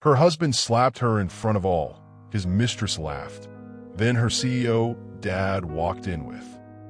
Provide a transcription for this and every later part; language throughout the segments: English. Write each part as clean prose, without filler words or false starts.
Her husband slapped her in front of all. His mistress laughed. Then her CEO, Dad, walked in with.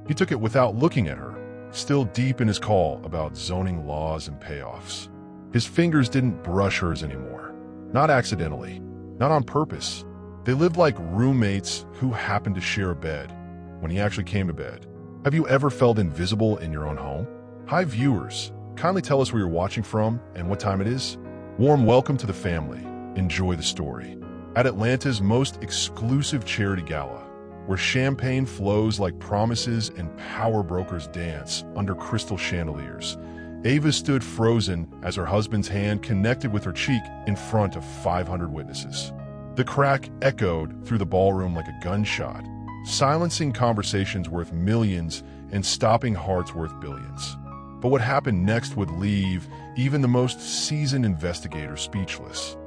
He took it without looking at her, still deep in his call about zoning laws and payoffs. His fingers didn't brush hers anymore. Not accidentally, not on purpose. They lived like roommates who happened to share a bed when he actually came to bed. Have you ever felt invisible in your own home? Hi viewers, kindly tell us where you're watching from and what time it is. Warm welcome to the family. Enjoy the story. At Atlanta's most exclusive charity gala, where champagne flows like promises and power brokers dance under crystal chandeliers, Ava stood frozen as her husband's hand connected with her cheek in front of 500 witnesses. The crack echoed through the ballroom like a gunshot, silencing conversations worth millions and stopping hearts worth billions. But what happened next would leave even the most seasoned investigator speechless.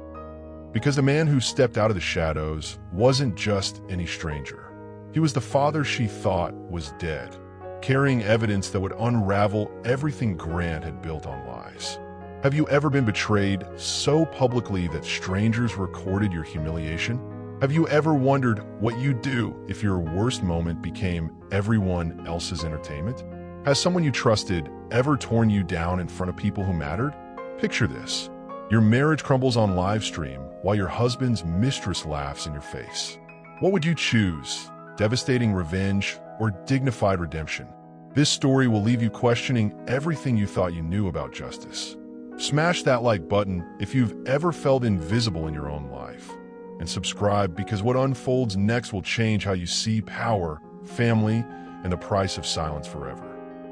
Because the man who stepped out of the shadows wasn't just any stranger. He was the father she thought was dead, carrying evidence that would unravel everything Grant had built on lies. Have you ever been betrayed so publicly that strangers recorded your humiliation? Have you ever wondered what you'd do if your worst moment became everyone else's entertainment? Has someone you trusted ever torn you down in front of people who mattered? Picture this. Your marriage crumbles on live stream while your husband's mistress laughs in your face. What would you choose? Devastating revenge or dignified redemption? This story will leave you questioning everything you thought you knew about justice. Smash that like button if you've ever felt invisible in your own life. And subscribe because what unfolds next will change how you see power, family, and the price of silence forever.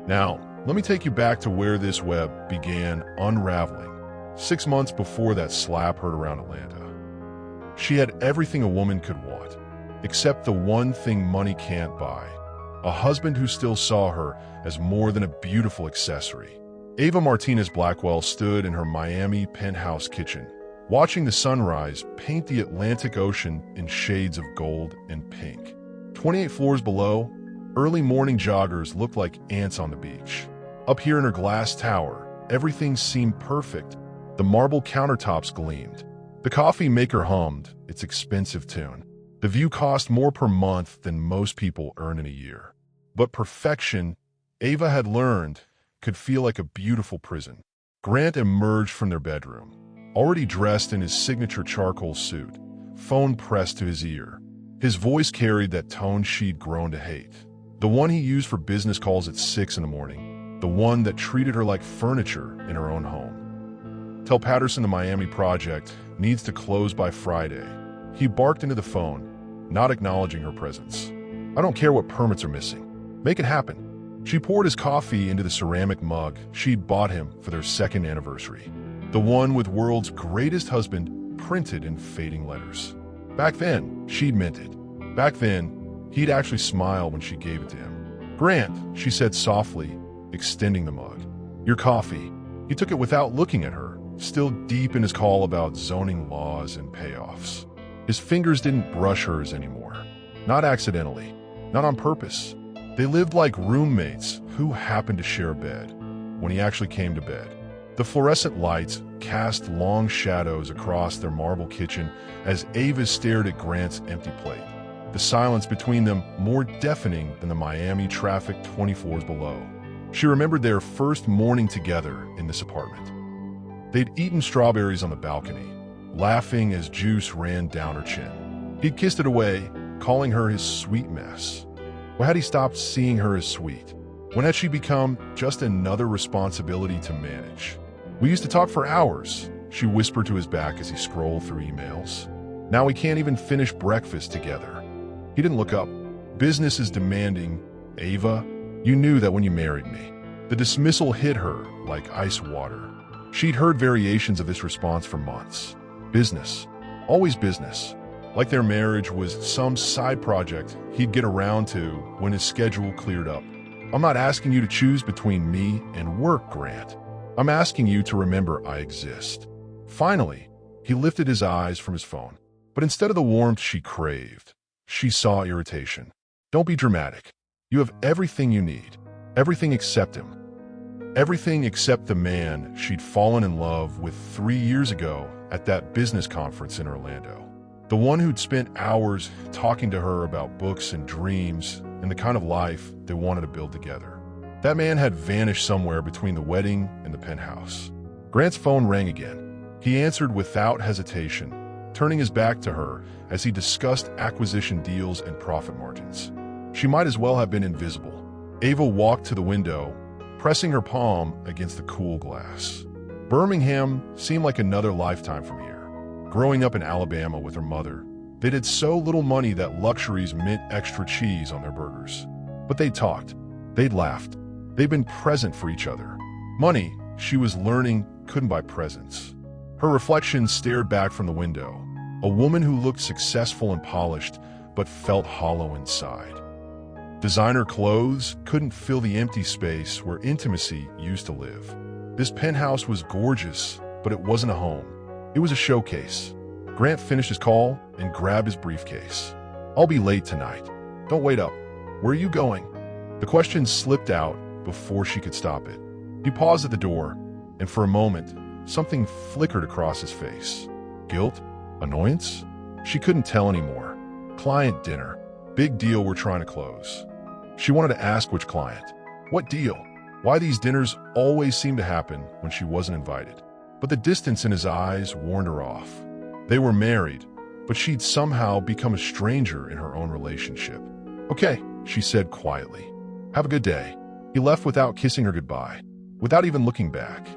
Now, let me take you back to where this web began unraveling, 6 months before that slap heard around Atlanta. She had everything a woman could want, except the one thing money can't buy: a husband who still saw her as more than a beautiful accessory. Ava Martinez Blackwell stood in her Miami penthouse kitchen, watching the sunrise paint the Atlantic Ocean in shades of gold and pink. 28 floors below, early morning joggers looked like ants on the beach. Up here in her glass tower, everything seemed perfect. The marble countertops gleamed. The coffee maker hummed its expensive tune. The view cost more per month than most people earn in a year. But perfection, Ava had learned, could feel like a beautiful prison. Grant emerged from their bedroom, already dressed in his signature charcoal suit, phone pressed to his ear. His voice carried that tone she'd grown to hate. The one he used for business calls at 6 in the morning. The one that treated her like furniture in her own home. Tell Patterson the Miami project needs to close by Friday. He barked into the phone, not acknowledging her presence. I don't care what permits are missing. Make it happen. She poured his coffee into the ceramic mug she'd bought him for their 2nd anniversary. The one with world's greatest husband printed in fading letters. Back then, she'd meant it. Back then, he'd actually smile when she gave it to him. Grant, she said softly, extending the mug. Your coffee. He took it without looking at her, still deep in his call about zoning laws and payoffs. His fingers didn't brush hers anymore. Not accidentally, not on purpose. They lived like roommates who happened to share a bed when he actually came to bed. The fluorescent lights cast long shadows across their marble kitchen as Ava stared at Grant's empty plate, the silence between them more deafening than the Miami traffic 20 floors below. She remembered their first morning together in this apartment. They'd eaten strawberries on the balcony, laughing as juice ran down her chin. He'd kissed it away, calling her his sweet mess. When had he stopped seeing her as sweet? When had she become just another responsibility to manage? We used to talk for hours, she whispered to his back as he scrolled through emails. Now we can't even finish breakfast together. He didn't look up. Business is demanding. Ava, you knew that when you married me. The dismissal hit her like ice water. She'd heard variations of this response for months. Business. Always business. Like their marriage was some side project he'd get around to when his schedule cleared up. I'm not asking you to choose between me and work, Grant. I'm asking you to remember I exist. Finally, he lifted his eyes from his phone. But instead of the warmth she craved, she saw irritation. Don't be dramatic. You have everything you need. Everything except him. Everything except the man she'd fallen in love with 3 years ago at that business conference in Orlando. The one who'd spent hours talking to her about books and dreams and the kind of life they wanted to build together. That man had vanished somewhere between the wedding and the penthouse. Grant's phone rang again. He answered without hesitation, turning his back to her as he discussed acquisition deals and profit margins. She might as well have been invisible. Ava walked to the window, pressing her palm against the cool glass. Birmingham seemed like another lifetime from here. Growing up in Alabama with her mother, they'd had so little money that luxuries meant extra cheese on their burgers. But they'd talked, they'd laughed, they'd been present for each other. Money, she was learning, couldn't buy presents. Her reflection stared back from the window, a woman who looked successful and polished, but felt hollow inside. Designer clothes couldn't fill the empty space where intimacy used to live. This penthouse was gorgeous, but it wasn't a home. It was a showcase. Grant finished his call and grabbed his briefcase. "I'll be late tonight. Don't wait up. Where are you going?" The question slipped out before she could stop it. He paused at the door, and for a moment, something flickered across his face. Guilt? Annoyance? She couldn't tell anymore. Client dinner. Big deal we're trying to close. She wanted to ask which client. What deal? Why these dinners always seemed to happen when she wasn't invited. But the distance in his eyes warned her off. They were married, but she'd somehow become a stranger in her own relationship. "Okay," she said quietly. "Have a good day." He left without kissing her goodbye, without even looking back.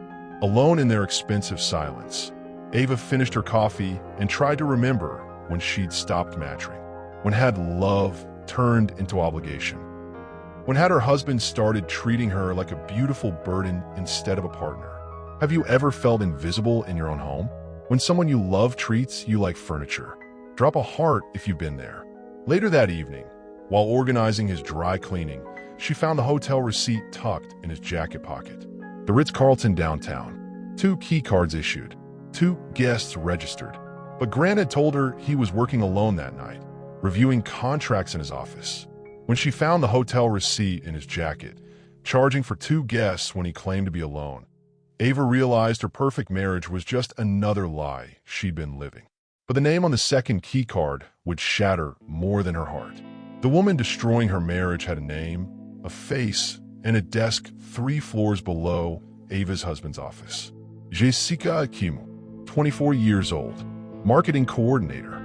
Alone in their expensive silence, Ava finished her coffee and tried to remember when she'd stopped matching, when had love turned into obligation, when had her husband started treating her like a beautiful burden instead of a partner. Have you ever felt invisible in your own home? When someone you love treats you like furniture? Drop a heart if you've been there. Later that evening, while organizing his dry cleaning, she found the hotel receipt tucked in his jacket pocket. The Ritz-Carlton downtown. 2 key cards issued. 2 guests registered. But Grant had told her he was working alone that night, reviewing contracts in his office. When she found the hotel receipt in his jacket, charging for 2 guests when he claimed to be alone, Ava realized her perfect marriage was just another lie she'd been living. But the name on the second key card would shatter more than her heart. The woman destroying her marriage had a name, a face, and a desk 3 floors below Ava's husband's office. Jessica Akimu, 24 years old, marketing coordinator.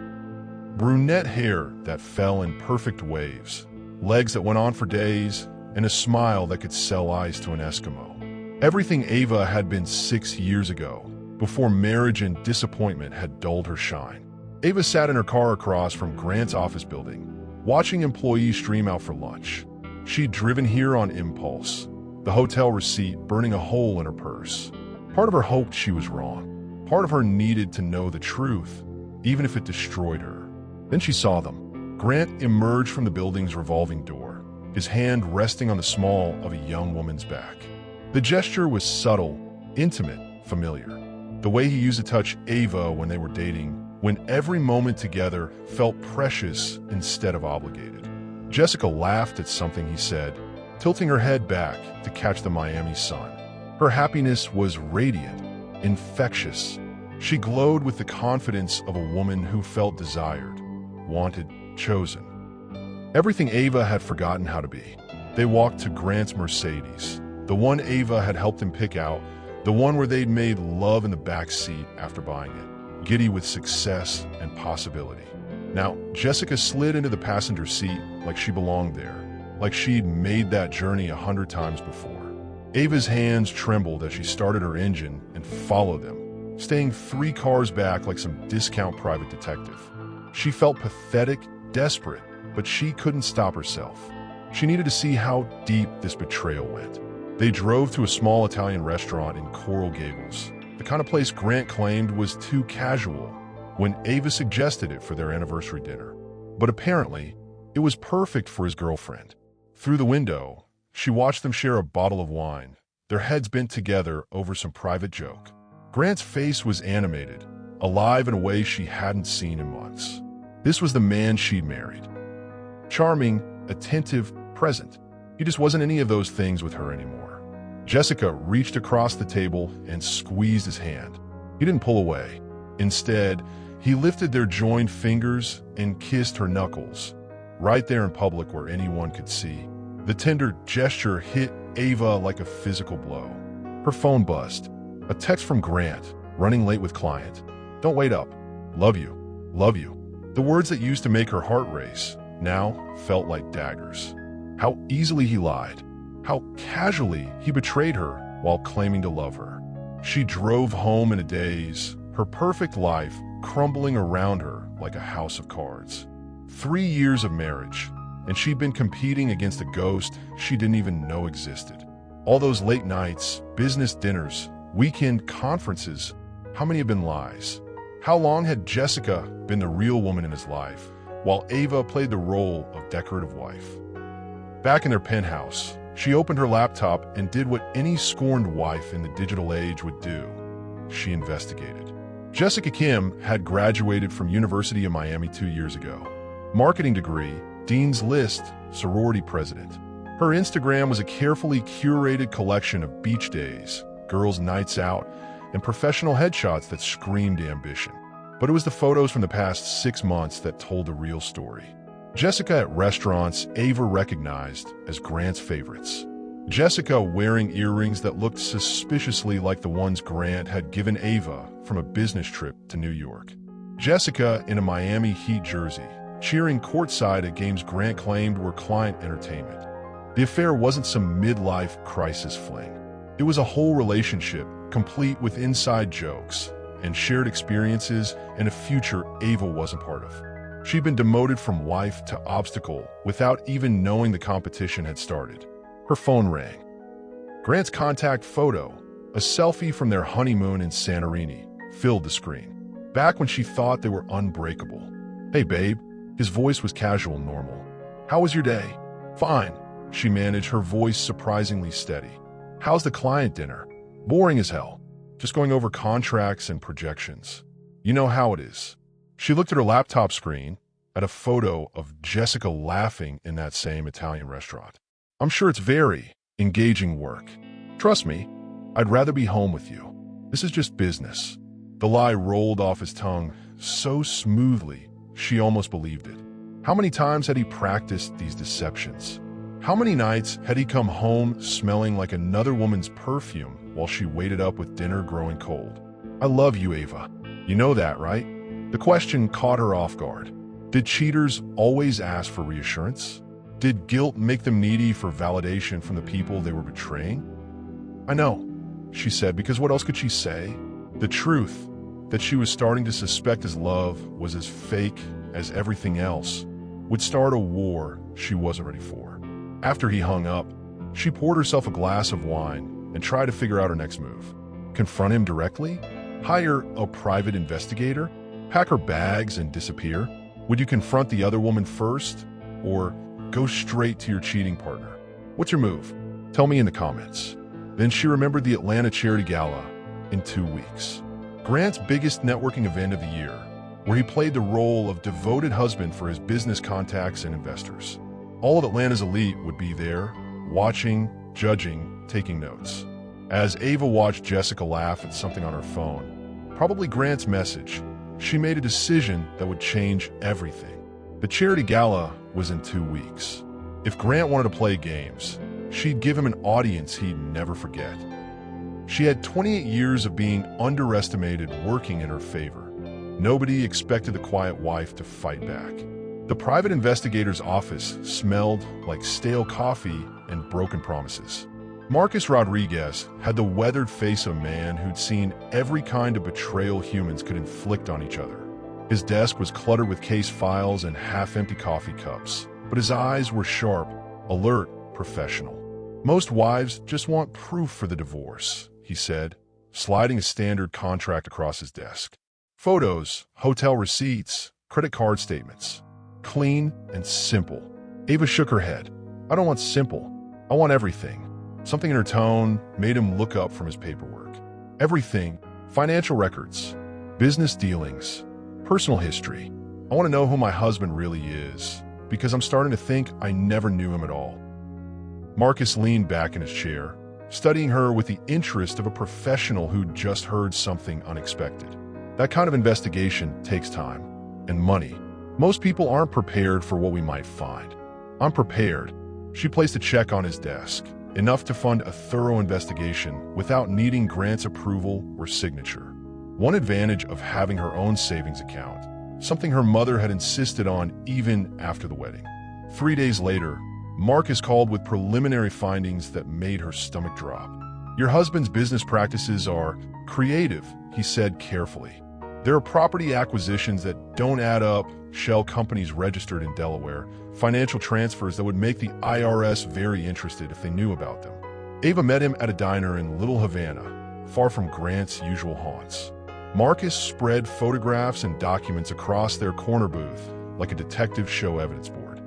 Brunette hair that fell in perfect waves, legs that went on for days, and a smile that could sell ice to an Eskimo. Everything Ava had been 6 years ago, before marriage and disappointment had dulled her shine. Ava sat in her car across from Grant's office building, watching employees stream out for lunch. She'd driven here on impulse, the hotel receipt burning a hole in her purse. Part of her hoped she was wrong. Part of her needed to know the truth, even if it destroyed her. Then she saw them. Grant emerged from the building's revolving door, his hand resting on the small of a young woman's back. The gesture was subtle, intimate, familiar. The way he used to touch Ava when they were dating, when every moment together felt precious instead of obligated. Jessica laughed at something he said, tilting her head back to catch the Miami sun. Her happiness was radiant, infectious. She glowed with the confidence of a woman who felt desired, wanted, chosen. Everything Ava had forgotten how to be. They walked to Grant's Mercedes, the one Ava had helped him pick out, the one where they'd made love in the back seat after buying it, giddy with success and possibility. Now, Jessica slid into the passenger seat like she belonged there, like she'd made that journey 100 times before. Ava's hands trembled as she started her engine and followed them, staying 3 cars back like some discount private detective. She felt pathetic, desperate, but she couldn't stop herself. She needed to see how deep this betrayal went. They drove to a small Italian restaurant in Coral Gables, the kind of place Grant claimed was too casual when Ava suggested it for their anniversary dinner. But apparently, it was perfect for his girlfriend. Through the window, she watched them share a bottle of wine, their heads bent together over some private joke. Grant's face was animated, alive in a way she hadn't seen in months. This was the man she'd married. Charming, attentive, present. He just wasn't any of those things with her anymore. Jessica reached across the table and squeezed his hand. He didn't pull away. Instead, he lifted their joined fingers and kissed her knuckles, right there in public where anyone could see. The tender gesture hit Ava like a physical blow. Her phone buzzed. A text from Grant, running late with client. Don't wait up. Love you. Love you. The words that used to make her heart race now felt like daggers. How easily he lied. How casually he betrayed her while claiming to love her. She drove home in a daze, her perfect life crumbling around her like a house of cards. 3 years of marriage, and she'd been competing against a ghost she didn't even know existed. All those late nights, business dinners, weekend conferences, how many had been lies? How long had Jessica been the real woman in his life, while Ava played the role of decorative wife? Back in their penthouse, she opened her laptop and did what any scorned wife in the digital age would do. She investigated. Jessica Kim had graduated from University of Miami 2 years ago. Marketing degree, Dean's List, sorority president. Her Instagram was a carefully curated collection of beach days, girls' nights out, and professional headshots that screamed ambition. But it was the photos from the past 6 months that told the real story. Jessica at restaurants Ava recognized as Grant's favorites. Jessica wearing earrings that looked suspiciously like the ones Grant had given Ava from a business trip to New York. Jessica in a Miami Heat jersey, cheering courtside at games Grant claimed were client entertainment. The affair wasn't some midlife crisis fling. It was a whole relationship, complete with inside jokes and shared experiences and a future Ava wasn't part of. She'd been demoted from wife to obstacle without even knowing the competition had started. Her phone rang. Grant's contact photo, a selfie from their honeymoon in Santorini, filled the screen. Back when she thought they were unbreakable. Hey babe, his voice was casual and normal. How was your day? Fine, she managed, her voice surprisingly steady. How's the client dinner? Boring as hell. Just going over contracts and projections. You know how it is. She looked at her laptop screen, at a photo of Jessica laughing in that same Italian restaurant. I'm sure it's very engaging work. Trust me, I'd rather be home with you. This is just business. The lie rolled off his tongue so smoothly, she almost believed it. How many times had he practiced these deceptions? How many nights had he come home smelling like another woman's perfume while she waited up with dinner growing cold? I love you, Ava. You know that, right? The question caught her off guard. Did cheaters always ask for reassurance? Did guilt make them needy for validation from the people they were betraying? I know, she said, because what else could she say? The truth that she was starting to suspect his love was as fake as everything else would start a war she wasn't ready for. After he hung up, she poured herself a glass of wine and tried to figure out her next move. Confront him directly? Hire a private investigator? Pack her bags and disappear? Would you confront the other woman first? Or go straight to your cheating partner? What's your move? Tell me in the comments. Then she remembered the Atlanta Charity Gala in 2 weeks. Grant's biggest networking event of the year, where he played the role of devoted husband for his business contacts and investors. All of Atlanta's elite would be there, watching, judging, taking notes. As Ava watched Jessica laugh at something on her phone, probably Grant's message, she made a decision that would change everything. The charity gala was in 2 weeks. If Grant wanted to play games, she'd give him an audience he'd never forget. She had 28 years of being underestimated working in her favor. Nobody expected the quiet wife to fight back. The private investigator's office smelled like stale coffee and broken promises. Marcus Rodriguez had the weathered face of a man who'd seen every kind of betrayal humans could inflict on each other. His desk was cluttered with case files and half-empty coffee cups, but his eyes were sharp, alert, professional. Most wives just want proof for the divorce, he said, sliding a standard contract across his desk. Photos, hotel receipts, credit card statements. Clean and simple. Ava shook her head. I don't want simple. I want everything. Something in her tone made him look up from his paperwork. Everything. Financial records, business dealings, personal history. I want to know who my husband really is, because I'm starting to think I never knew him at all. Marcus leaned back in his chair, studying her with the interest of a professional who'd just heard something unexpected. That kind of investigation takes time and money. Most people aren't prepared for what we might find. I'm prepared. She placed a check on his desk, enough to fund a thorough investigation without needing Grant's approval or signature. One advantage of having her own savings account, something her mother had insisted on even after the wedding. 3 days later, Marcus called with preliminary findings that made her stomach drop. Your husband's business practices are creative, he said carefully. There are property acquisitions that don't add up, shell companies registered in Delaware, financial transfers that would make the IRS very interested if they knew about them. Ava met him at a diner in Little Havana, far from Grant's usual haunts. Marcus spread photographs and documents across their corner booth like a detective show evidence board.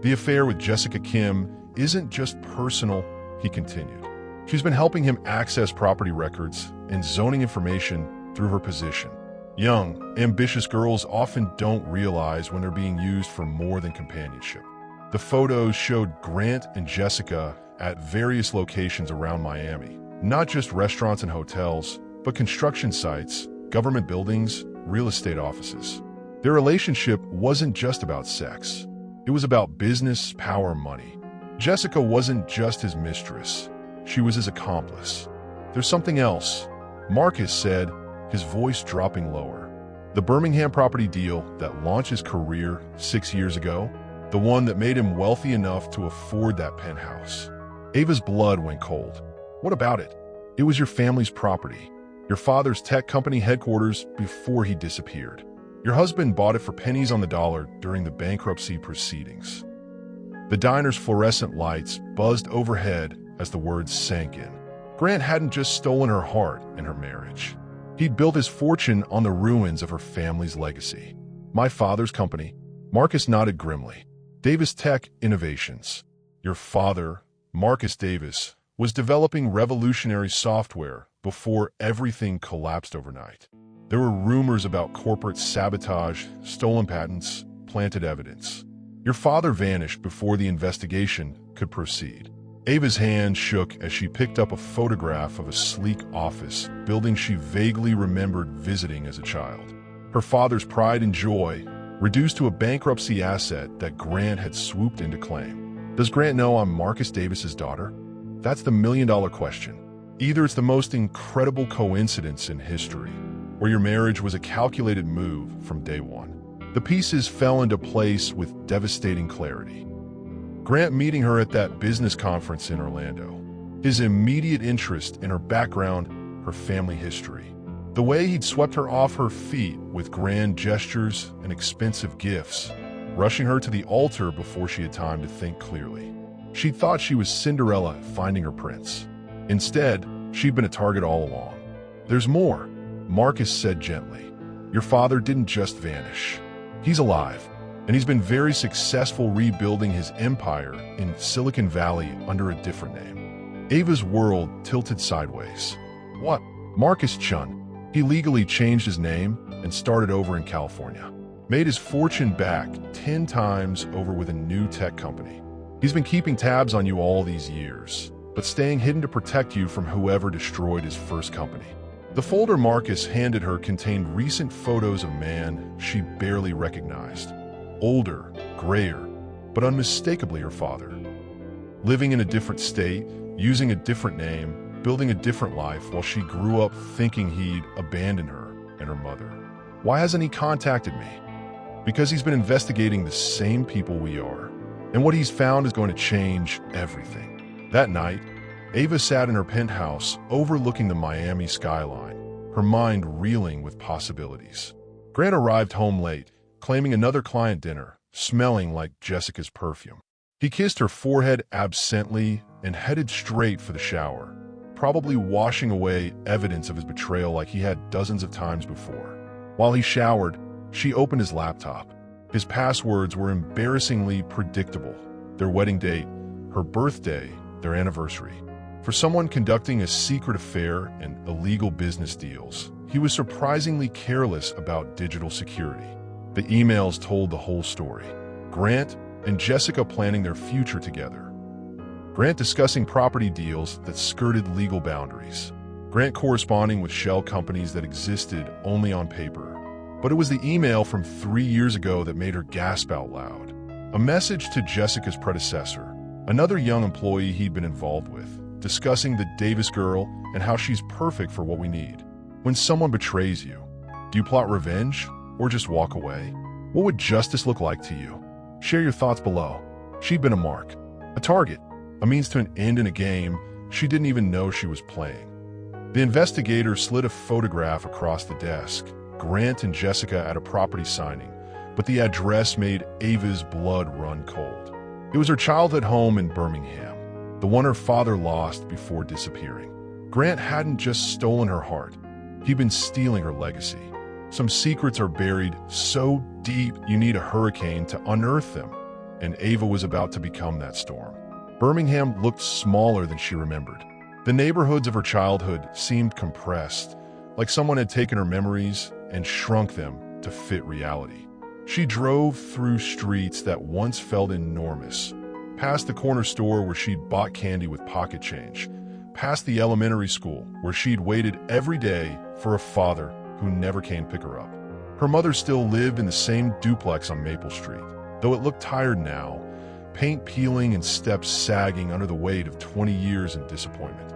The affair with Jessica Kim isn't just personal, he continued. She's been helping him access property records and zoning information through her position. Young, ambitious girls often don't realize when they're being used for more than companionship. The photos showed Grant and Jessica at various locations around Miami, not just restaurants and hotels, but construction sites, government buildings, real estate offices. Their relationship wasn't just about sex. It was about business, power, money. Jessica wasn't just his mistress. She was his accomplice. There's something else, Marcus said, his voice dropping lower. The Birmingham property deal that launched his career 6 years ago, the one that made him wealthy enough to afford that penthouse. Ava's blood went cold. What about it? It was your family's property, your father's tech company headquarters before he disappeared. Your husband bought it for pennies on the dollar during the bankruptcy proceedings. The diner's fluorescent lights buzzed overhead as the words sank in. Grant hadn't just stolen her heart and her marriage. He'd built his fortune on the ruins of her family's legacy. My father's company, Marcus nodded grimly. Davis Tech Innovations. Your father, Marcus Davis, was developing revolutionary software before everything collapsed overnight. There were rumors about corporate sabotage, stolen patents, planted evidence. Your father vanished before the investigation could proceed. Ava's hand shook as she picked up a photograph of a sleek office building she vaguely remembered visiting as a child. Her father's pride and joy reduced to a bankruptcy asset that Grant had swooped in to claim. Does Grant know I'm Marcus Davis's daughter? That's the million-dollar question. Either it's the most incredible coincidence in history, or your marriage was a calculated move from day one. The pieces fell into place with devastating clarity. Grant meeting her at that business conference in Orlando. His immediate interest in her background, her family history. The way he'd swept her off her feet with grand gestures and expensive gifts, rushing her to the altar before she had time to think clearly. She thought she was Cinderella finding her prince. Instead, she'd been a target all along. There's more, Marcus said gently. Your father didn't just vanish. He's alive. And he's been very successful rebuilding his empire in Silicon Valley under a different name. Ava's world tilted sideways. What? Marcus Chun. He legally changed his name and started over in California. Made his fortune back 10 times over with a new tech company. He's been keeping tabs on you all these years, but staying hidden to protect you from whoever destroyed his first company. The folder Marcus handed her contained recent photos of a man she barely recognized. Older, grayer, but unmistakably her father. Living in a different state, using a different name, building a different life while she grew up thinking he'd abandoned her and her mother. Why hasn't he contacted me? Because he's been investigating the same people we are. And what he's found is going to change everything. That night, Ava sat in her penthouse overlooking the Miami skyline, her mind reeling with possibilities. Grant arrived home late, claiming another client dinner, smelling like Jessica's perfume. He kissed her forehead absently and headed straight for the shower, probably washing away evidence of his betrayal like he had dozens of times before. While he showered, she opened his laptop. His passwords were embarrassingly predictable. Their wedding date, her birthday, their anniversary. For someone conducting a secret affair and illegal business deals, he was surprisingly careless about digital security. The emails told the whole story. Grant and Jessica planning their future together. Grant discussing property deals that skirted legal boundaries. Grant corresponding with shell companies that existed only on paper. But it was the email from 3 years ago that made her gasp out loud. A message to Jessica's predecessor, another young employee he'd been involved with, discussing the Davis girl and how she's perfect for what we need. When someone betrays you, do you plot revenge or just walk away? What would justice look like to you? Share your thoughts below. She'd been a mark, a target, a means to an end in a game she didn't even know she was playing. The investigator slid a photograph across the desk, Grant and Jessica at a property signing, but the address made Ava's blood run cold. It was her childhood home in Birmingham, the one her father lost before disappearing. Grant hadn't just stolen her heart, he'd been stealing her legacy. Some secrets are buried so deep you need a hurricane to unearth them, and Ava was about to become that storm. Birmingham looked smaller than she remembered. The neighborhoods of her childhood seemed compressed, like someone had taken her memories and shrunk them to fit reality. She drove through streets that once felt enormous, past the corner store where she'd bought candy with pocket change, past the elementary school where she'd waited every day for a father who never came pick her up. Her mother still lived in the same duplex on Maple Street, though it looked tired now, paint peeling and steps sagging under the weight of 20 years in disappointment.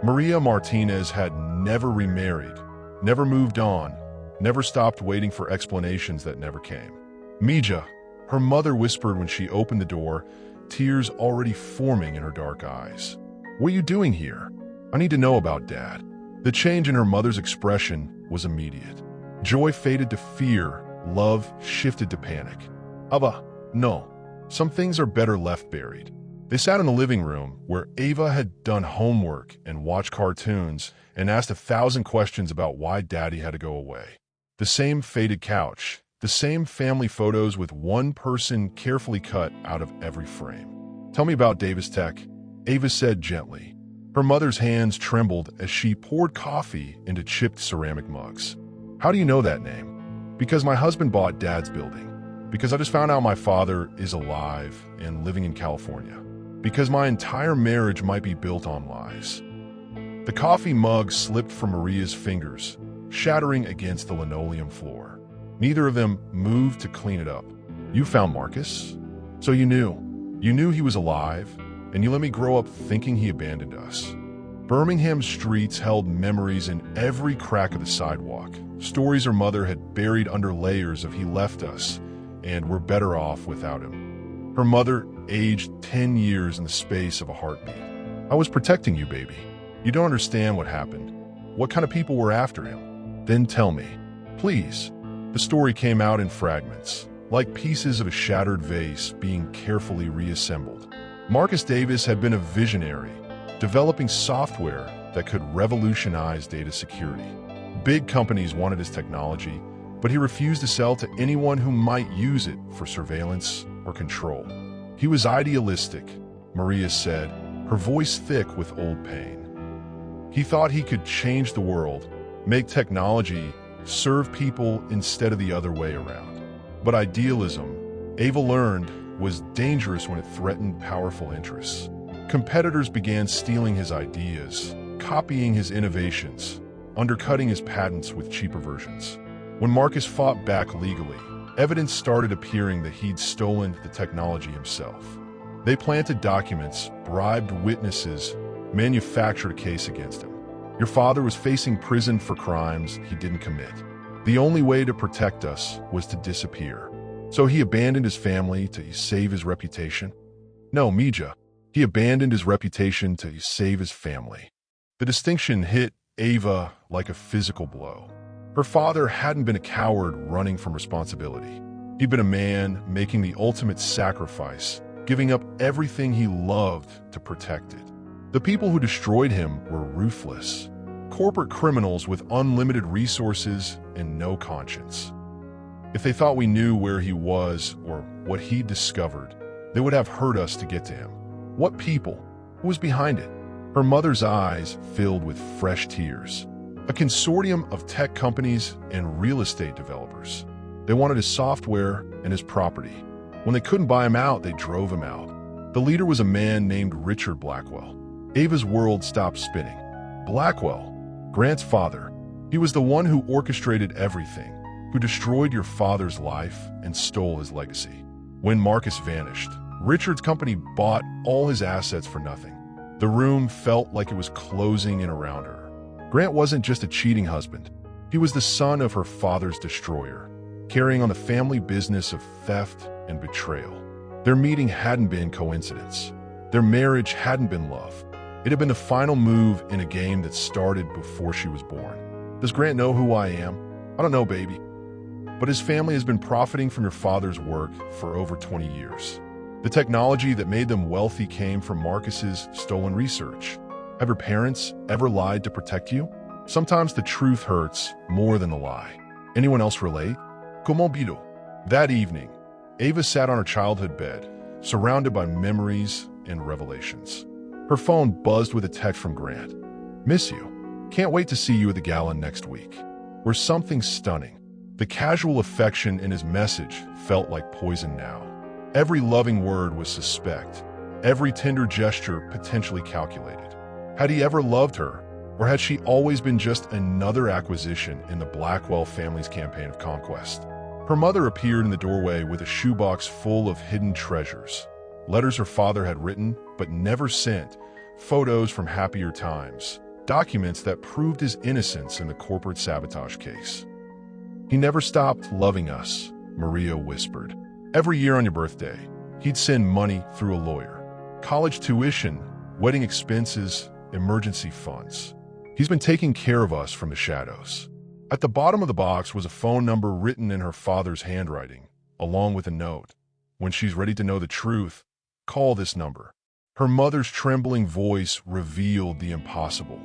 Maria Martinez had never remarried, never moved on, never stopped waiting for explanations that never came. Mija, her mother whispered when she opened the door, tears already forming in her dark eyes. "What are you doing here? I need to know about Dad." The change in her mother's expression was immediate. Joy faded to fear, love shifted to panic. "Abba, no. Some things are better left buried." They sat in the living room, where Ava had done homework and watched cartoons and asked 1,000 questions about why Daddy had to go away. The same faded couch, the same family photos with one person carefully cut out of every frame. "Tell me about Davis Tech," Ava said gently. Her mother's hands trembled as she poured coffee into chipped ceramic mugs. "How do you know that name?" "Because my husband bought Dad's building. Because I just found out my father is alive and living in California. Because my entire marriage might be built on lies." The coffee mug slipped from Maria's fingers, shattering against the linoleum floor. Neither of them moved to clean it up. "You found Marcus? So you knew. You knew he was alive, and you let me grow up thinking he abandoned us." Birmingham's streets held memories in every crack of the sidewalk, stories her mother had buried under layers of "he left us, and we're better off without him." Her mother aged 10 years in the space of a heartbeat. "I was protecting you, baby. You don't understand what happened. What kind of people were after him? Then tell me, please." The story came out in fragments, like pieces of a shattered vase being carefully reassembled. Marcus Davis had been a visionary, developing software that could revolutionize data security. Big companies wanted his technology, but he refused to sell to anyone who might use it for surveillance or control. He was idealistic, Maria said, her voice thick with old pain. He thought he could change the world, make technology serve people instead of the other way around. But idealism, Ava learned, was dangerous when it threatened powerful interests. Competitors began stealing his ideas, copying his innovations, undercutting his patents with cheaper versions. When Marcus fought back legally, evidence started appearing that he'd stolen the technology himself. They planted documents, bribed witnesses, manufactured a case against him. "Your father was facing prison for crimes he didn't commit. The only way to protect us was to disappear. So he abandoned his family to save his reputation?" "No, Mija. He abandoned his reputation to save his family." The distinction hit Ava like a physical blow. Her father hadn't been a coward running from responsibility. He'd been a man making the ultimate sacrifice, giving up everything he loved to protect it. The people who destroyed him were ruthless, corporate criminals with unlimited resources and no conscience. If they thought we knew where he was or what he'd discovered, they would have hurt us to get to him. What people? Who was behind it? Her mother's eyes filled with fresh tears. A consortium of tech companies and real estate developers. They wanted his software and his property. When they couldn't buy him out, they drove him out. The leader was a man named Richard Blackwell. Ava's world stopped spinning. Blackwell, Grant's father. He was the one who orchestrated everything, who destroyed your father's life and stole his legacy. When Marcus vanished, Richard's company bought all his assets for nothing. The room felt like it was closing in around her. Grant wasn't just a cheating husband. He was the son of her father's destroyer, carrying on the family business of theft and betrayal. Their meeting hadn't been coincidence. Their marriage hadn't been love. It had been the final move in a game that started before she was born. Does Grant know who I am? I don't know, baby. But his family has been profiting from your father's work for over 20 years. The technology that made them wealthy came from Marcus's stolen research. Have your parents ever lied to protect you? Sometimes the truth hurts more than the lie. Anyone else relate? Comment bido? That evening, Ava sat on her childhood bed, surrounded by memories and revelations. Her phone buzzed with a text from Grant. Miss you. Can't wait to see you at the gala next week. Or something stunning. The casual affection in his message felt like poison now. Every loving word was suspect. Every tender gesture potentially calculated. Had he ever loved her? Or had she always been just another acquisition in the Blackwell family's campaign of conquest? Her mother appeared in the doorway with a shoebox full of hidden treasures. Letters her father had written but never sent, photos from happier times, documents that proved his innocence in the corporate sabotage case. He never stopped loving us, Maria whispered. Every year on your birthday, he'd send money through a lawyer. College tuition, wedding expenses, emergency funds. He's been taking care of us from the shadows. At the bottom of the box was a phone number written in her father's handwriting, along with a note. When she's ready to know the truth, call this number. Her mother's trembling voice revealed the impossible.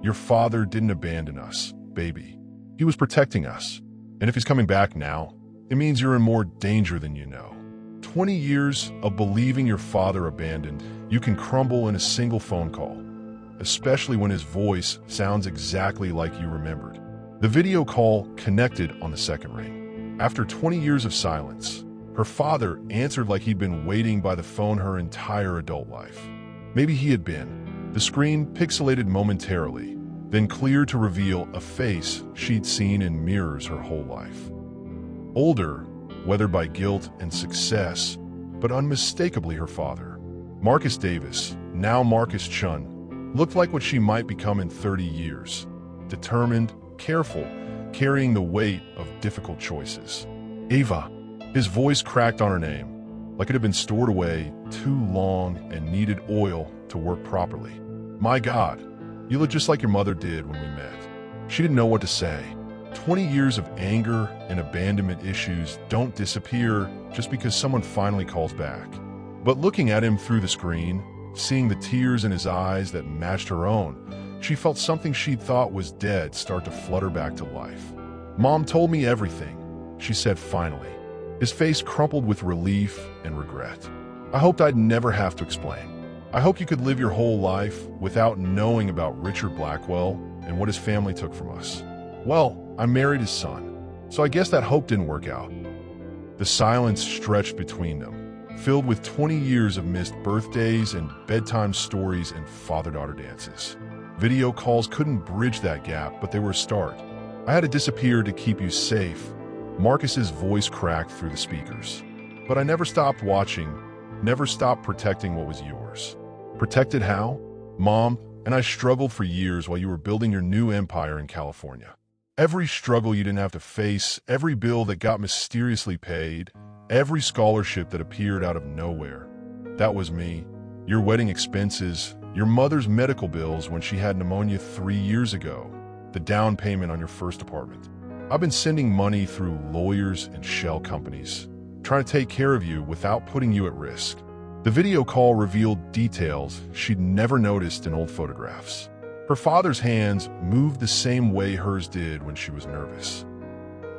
Your father didn't abandon us, baby. He was protecting us. And if he's coming back now, it means you're in more danger than you know. 20 years of believing your father abandoned, you can crumble in a single phone call, especially when his voice sounds exactly like you remembered. The video call connected on the second ring. After 20 years of silence, her father answered like he'd been waiting by the phone her entire adult life. Maybe he had been. The screen pixelated momentarily, then cleared to reveal a face she'd seen in mirrors her whole life. Older, weathered by guilt and success, but unmistakably her father. Marcus Davis, now Marcus Chun, looked like what she might become in 30 years. Determined, careful, carrying the weight of difficult choices. Ava. His voice cracked on her name, like it had been stored away too long and needed oil to work properly. My God, you look just like your mother did when we met. She didn't know what to say. 20 years of anger and abandonment issues don't disappear just because someone finally calls back. But looking at him through the screen, seeing the tears in his eyes that matched her own, she felt something she'd thought was dead start to flutter back to life. Mom told me everything, she said finally. His face crumpled with relief and regret. I hoped I'd never have to explain. I hoped you could live your whole life without knowing about Richard Blackwell and what his family took from us. Well, I married his son, so I guess that hope didn't work out. The silence stretched between them, filled with 20 years of missed birthdays and bedtime stories and father-daughter dances. Video calls couldn't bridge that gap, but they were a start. I had to disappear to keep you safe. Marcus's voice cracked through the speakers. But I never stopped watching, never stopped protecting what was yours. Protected how? Mom and I struggled for years while you were building your new empire in California. Every struggle you didn't have to face, every bill that got mysteriously paid, every scholarship that appeared out of nowhere. That was me. Your wedding expenses, your mother's medical bills when she had pneumonia 3 years ago, the down payment on your first apartment. I've been sending money through lawyers and shell companies, trying to take care of you without putting you at risk. The video call revealed details she'd never noticed in old photographs. Her father's hands moved the same way hers did when she was nervous.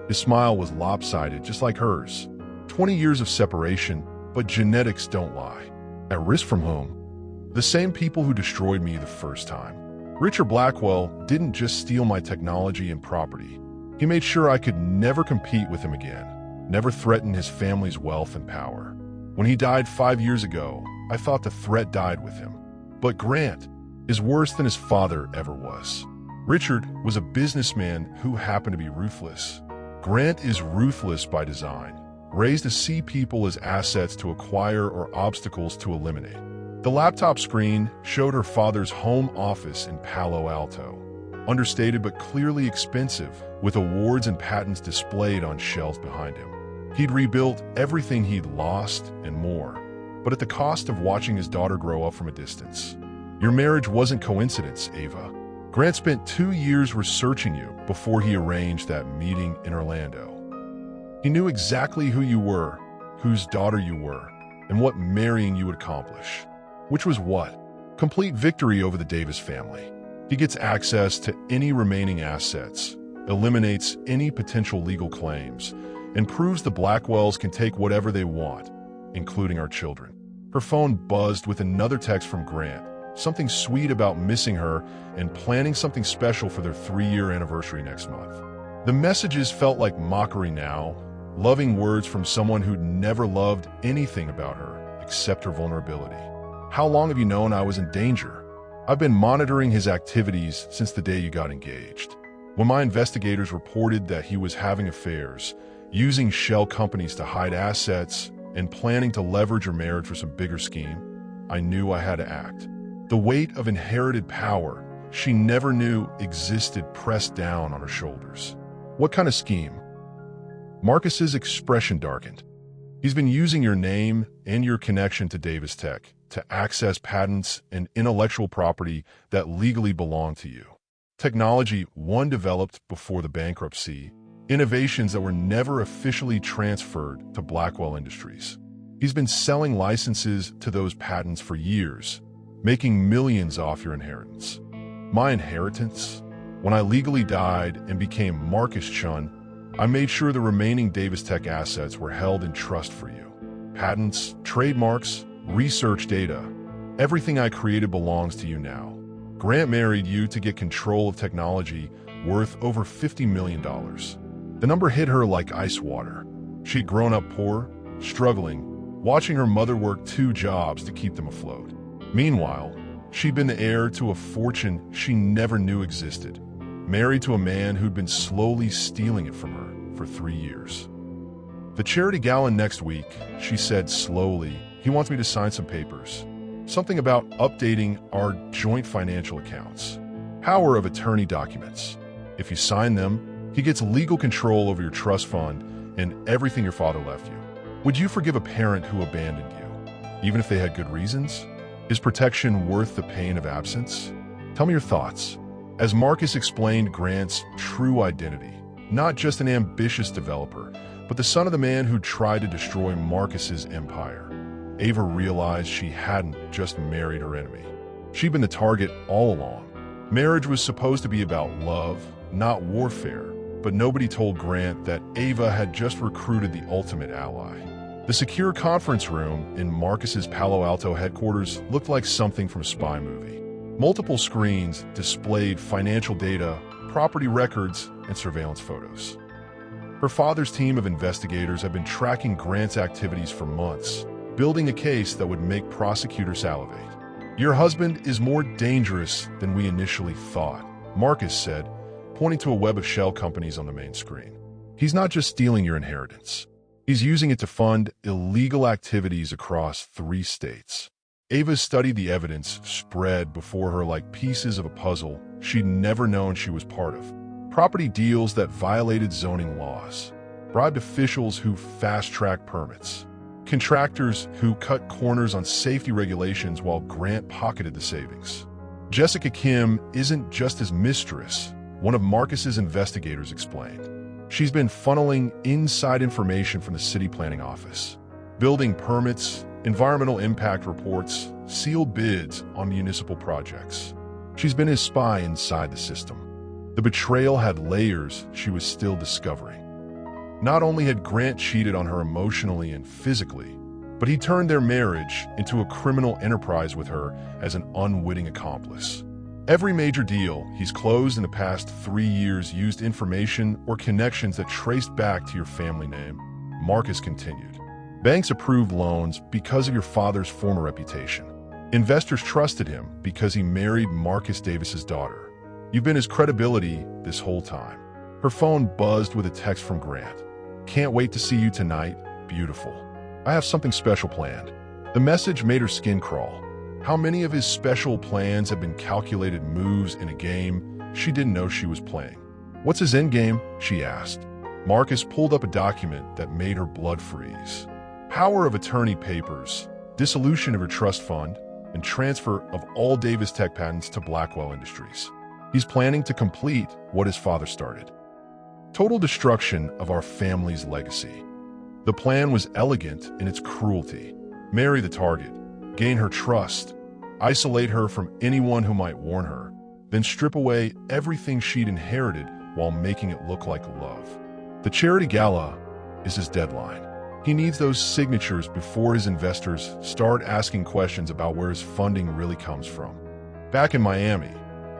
His smile was lopsided, just like hers. 20 years of separation, but genetics don't lie. At risk from whom? The same people who destroyed me the first time. Richard Blackwell didn't just steal my technology and property. He made sure I could never compete with him again, never threaten his family's wealth and power. When he died 5 years ago, I thought the threat died with him. But Grant is worse than his father ever was. Richard was a businessman who happened to be ruthless. Grant is ruthless by design, raised to see people as assets to acquire or obstacles to eliminate. The laptop screen showed her father's home office in Palo Alto, understated but clearly expensive, with awards and patents displayed on shelves behind him. He'd rebuilt everything he'd lost and more, but at the cost of watching his daughter grow up from a distance. Your marriage wasn't coincidence, Ava. Grant spent 2 years researching you before he arranged that meeting in Orlando. He knew exactly who you were, whose daughter you were, and what marrying you would accomplish. Which was what? Complete victory over the Davis family. He gets access to any remaining assets, eliminates any potential legal claims, and proves the Blackwells can take whatever they want, including our children. Her phone buzzed with another text from Grant, something sweet about missing her and planning something special for their 3-year anniversary next month. The messages felt like mockery now, loving words from someone who'd never loved anything about her except her vulnerability. How long have you known I was in danger? I've been monitoring his activities since the day you got engaged. When my investigators reported that he was having affairs, using shell companies to hide assets, and planning to leverage your marriage for some bigger scheme, I knew I had to act. The weight of inherited power she never knew existed pressed down on her shoulders. What kind of scheme? Marcus's expression darkened. He's been using your name and your connection to Davis Tech to access patents and intellectual property that legally belong to you. Technology one developed before the bankruptcy, innovations that were never officially transferred to Blackwell Industries. He's been selling licenses to those patents for years, making millions off your inheritance. My inheritance? When I legally died and became Marcus Chun, I made sure the remaining Davis Tech assets were held in trust for you. Patents, trademarks, research data, everything I created belongs to you now. Grant married you to get control of technology worth over $50 million. The number hit her like ice water. She'd grown up poor, struggling, watching her mother work 2 jobs to keep them afloat. Meanwhile, she'd been the heir to a fortune she never knew existed, married to a man who'd been slowly stealing it from her for 3 years. The charity gala next week, she said slowly, he wants me to sign some papers. Something about updating our joint financial accounts. Power of attorney documents. If you sign them, he gets legal control over your trust fund and everything your father left you. Would you forgive a parent who abandoned you, even if they had good reasons? Is protection worth the pain of absence? Tell me your thoughts. As Marcus explained Grant's true identity, not just an ambitious developer, but the son of the man who tried to destroy Marcus's empire, Ava realized she hadn't just married her enemy. She'd been the target all along. Marriage was supposed to be about love, not warfare, but nobody told Grant that Ava had just recruited the ultimate ally. The secure conference room in Marcus's Palo Alto headquarters looked like something from a spy movie. Multiple screens displayed financial data, property records, and surveillance photos. Her father's team of investigators had been tracking Grant's activities for months, building a case that would make prosecutors salivate. Your husband is more dangerous than we initially thought, Marcus said, pointing to a web of shell companies on the main screen. He's not just stealing your inheritance. He's using it to fund illegal activities across 3 states. Ava studied the evidence spread before her like pieces of a puzzle she'd never known she was part of. Property deals that violated zoning laws, bribed officials who fast-tracked permits, contractors who cut corners on safety regulations while Grant pocketed the savings. Jessica Kim isn't just his mistress, one of Marcus's investigators explained. She's been funneling inside information from the city planning office, building permits, environmental impact reports, sealed bids on municipal projects. She's been his spy inside the system. The betrayal had layers she was still discovering. Not only had Grant cheated on her emotionally and physically, but he turned their marriage into a criminal enterprise with her as an unwitting accomplice. Every major deal he's closed in the past 3 years used information or connections that traced back to your family name, Marcus continued. Banks approved loans because of your father's former reputation. Investors trusted him because he married Marcus Davis's daughter. You've been his credibility this whole time. Her phone buzzed with a text from Grant. Can't wait to see you tonight, beautiful. I have something special planned. The message made her skin crawl. How many of his special plans had been calculated moves in a game she didn't know she was playing? What's his endgame? She asked. Marcus pulled up a document that made her blood freeze. Power of attorney papers, dissolution of her trust fund, and transfer of all Davis Tech patents to Blackwell Industries. He's planning to complete what his father started. Total destruction of our family's legacy. The plan was elegant in its cruelty. Marry the target, gain her trust, isolate her from anyone who might warn her, then strip away everything she'd inherited while making it look like love. The charity gala is his deadline. He needs those signatures before his investors start asking questions about where his funding really comes from. Back in Miami,